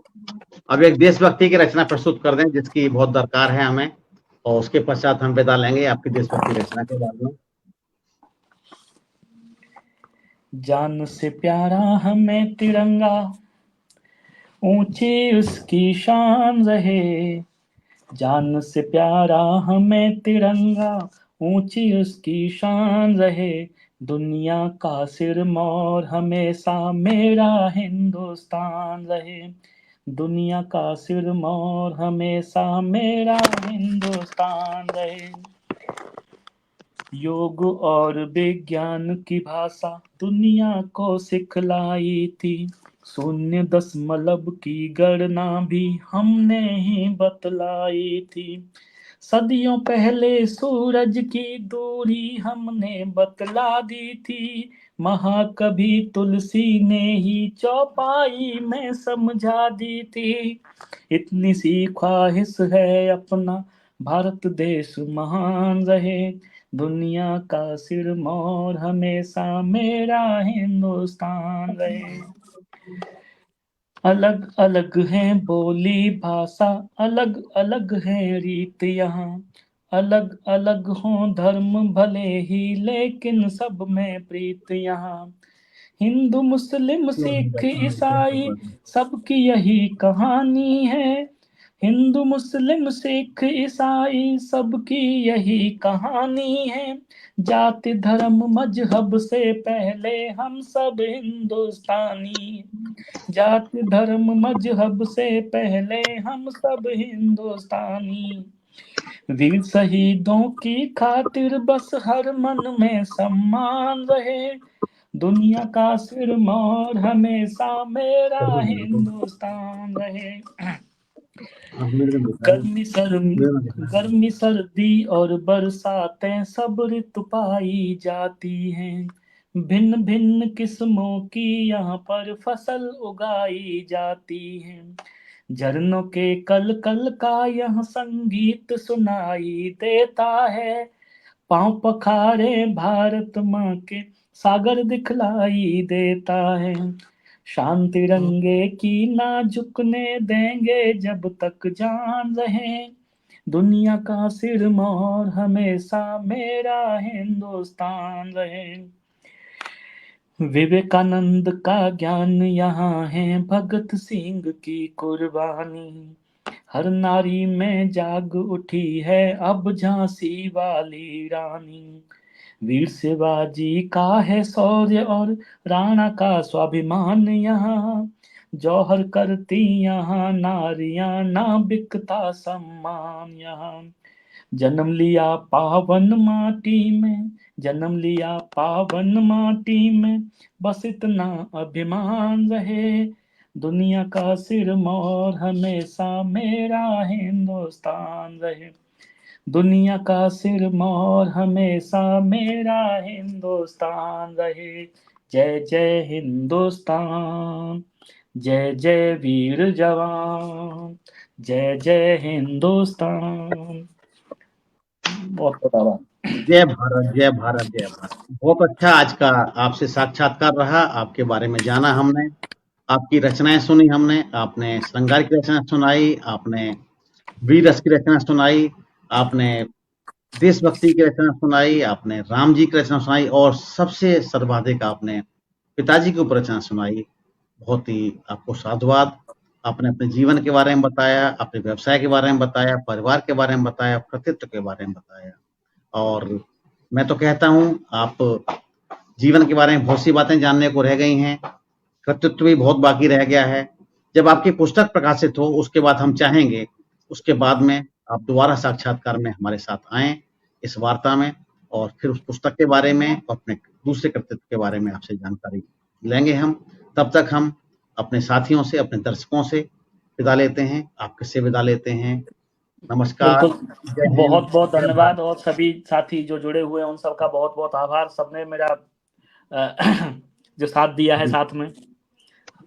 अब एक देशभक्ति की रचना प्रस्तुत कर दें जिसकी बहुत दरकार है हमें, और उसके पश्चात हम विदा लेंगे आपकी देशभक्ति रचना के बाद में। जान से प्यारा हमें तिरंगा, ऊंची उसकी शान रहे। जान से प्यारा हमें तिरंगा, ऊंची उसकी शान रहे। दुनिया का सिरमौर हमेशा मेरा हिंदुस्तान रहे। दुनिया का सिरमौर हमेशा मेरा हिंदुस्तान रहे। योग और विज्ञान की भाषा दुनिया को सिखलाई थी। शून्य दशमलव की गणना भी हमने ही बतलाई थी। सदियों पहले सूरज की दूरी हमने बतला दी थी। महाकवि तुलसी ने ही चौपाई में समझा दी थी। इतनी सी ख्वाहिश है अपना भारत देश महान रहे। दुनिया का सिरमौर हमेशा मेरा हिंदुस्तान रहे। अलग अलग है बोली भाषा, अलग अलग है रीत यहाँ। अलग अलग हो धर्म भले ही, लेकिन सब में प्रीत यहाँ। हिंदू मुस्लिम सिख ईसाई सबकी यही कहानी है। हिंदू मुस्लिम सिख ईसाई सबकी यही कहानी है। जाति धर्म मजहब से पहले हम सब हिंदुस्तानी। जाति धर्म मजहब से पहले हम सब हिंदुस्तानी। वीर शहीदों की खातिर बस हर मन में सम्मान रहे। दुनिया का सिरमौर हमेशा मेरा हिंदुस्तान रहे। गर्मी गर्मी सर्दी और बरसातें सब ऋतु पाई जाती हैं। भिन्न भिन्न किस्मों की यहाँ पर फसल उगाई जाती है। झरनों के कल कल का यह संगीत सुनाई देता है। पांव पखारे भारत माँ के सागर दिखलाई देता है। शान तिरंगे की ना झुकने देंगे जब तक जान रहे। दुनिया का सिरमौर हमेशा मेरा हिंदुस्तान रहे। विवेकानंद का ज्ञान यहाँ है, भगत सिंह की कुर्बानी। हर नारी में जाग उठी है अब झांसी वाली रानी। वीर शिवाजी का है शौर्य और राणा का स्वाभिमान यहाँ। जौहर करती यहाँ नारियां, ना बिकता सम्मान यहाँ। जन्म लिया पावन माटी में, जन्म लिया पावन माटी में, बस इतना अभिमान रहे। दुनिया का सिरमौर हमेशा मेरा हिंदुस्तान रहे। दुनिया का सिरमौर हमेशा मेरा हिंदुस्तान रहे। जय जय हिंदुस्तान, जय जय वीर जवान, जय जय हिंदुस्तान। बहुत बहुत आभार। जय भारत, जय भारत, जय भारत। बहुत अच्छा आज का आपसे साक्षात्कार रहा। आपके बारे में जाना हमने, आपकी रचनाएं सुनी हमने, आपने श्रृंगार की रचना सुनाई, आपने वीर रस की रचना सुनाई, आपने देशभक्ति की रचना सुनाई, आपने राम जी की रचना सुनाई और सबसे सर्वाधिक आपने पिताजी के ऊपर रचना सुनाई। बहुत ही आपको साधुवाद। आपने अपने जीवन के बारे में बताया, अपने व्यवसाय के बारे में बताया, परिवार के बारे में बताया, कृतित्व के बारे में बताया। और मैं तो कहता हूँ आप जीवन के बारे में बहुत सी बातें जानने को रह गई हैं, कृतित्व भी बहुत बाकी रह गया है। जब आपकी पुस्तक प्रकाशित हो उसके बाद हम चाहेंगे उसके बाद में आप दोबारा साक्षात्कार में हमारे साथ आएँ इस वार्ता में और फिर उस पुस्तक के बारे में और अपने दूसरे कृतित्व के बारे में आपसे जानकारी लेंगे हम। तब तक हम अपने साथियों से, अपने दर्शकों से विदा लेते हैं, आपसे से विदा लेते हैं। नमस्कार, बिल्कुल, बहुत बहुत धन्यवाद और सभी साथी जो जुड़े हुए हैं उन सबका बहुत बहुत आभार। सबने मेरा जो साथ दिया है साथ में,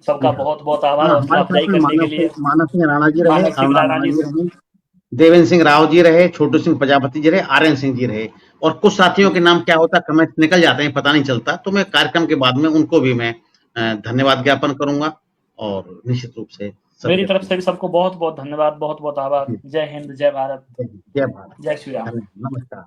सबका बहुत बहुत आभार हौसला अफजाई करने के लिए। मानस सिंह राणा जी रहे, मानस सिंह राणा जी रहे, देवेंद्र सिंह राव जी रहे, छोटू सिंह प्रजापति जी रहे, आर्यन सिंह जी रहे और कुछ साथियों के नाम क्या होता कमेंट निकल जाते हैं, पता नहीं चलता, तो मैं कार्यक्रम के बाद में उनको भी मैं धन्यवाद ज्ञापन करूंगा और निश्चित रूप से मेरी तरफ से भी सबको बहुत बहुत धन्यवाद, बहुत बहुत आभार। जय हिंद, जय भारत, जय भारत, जय श्री राम। नमस्कार।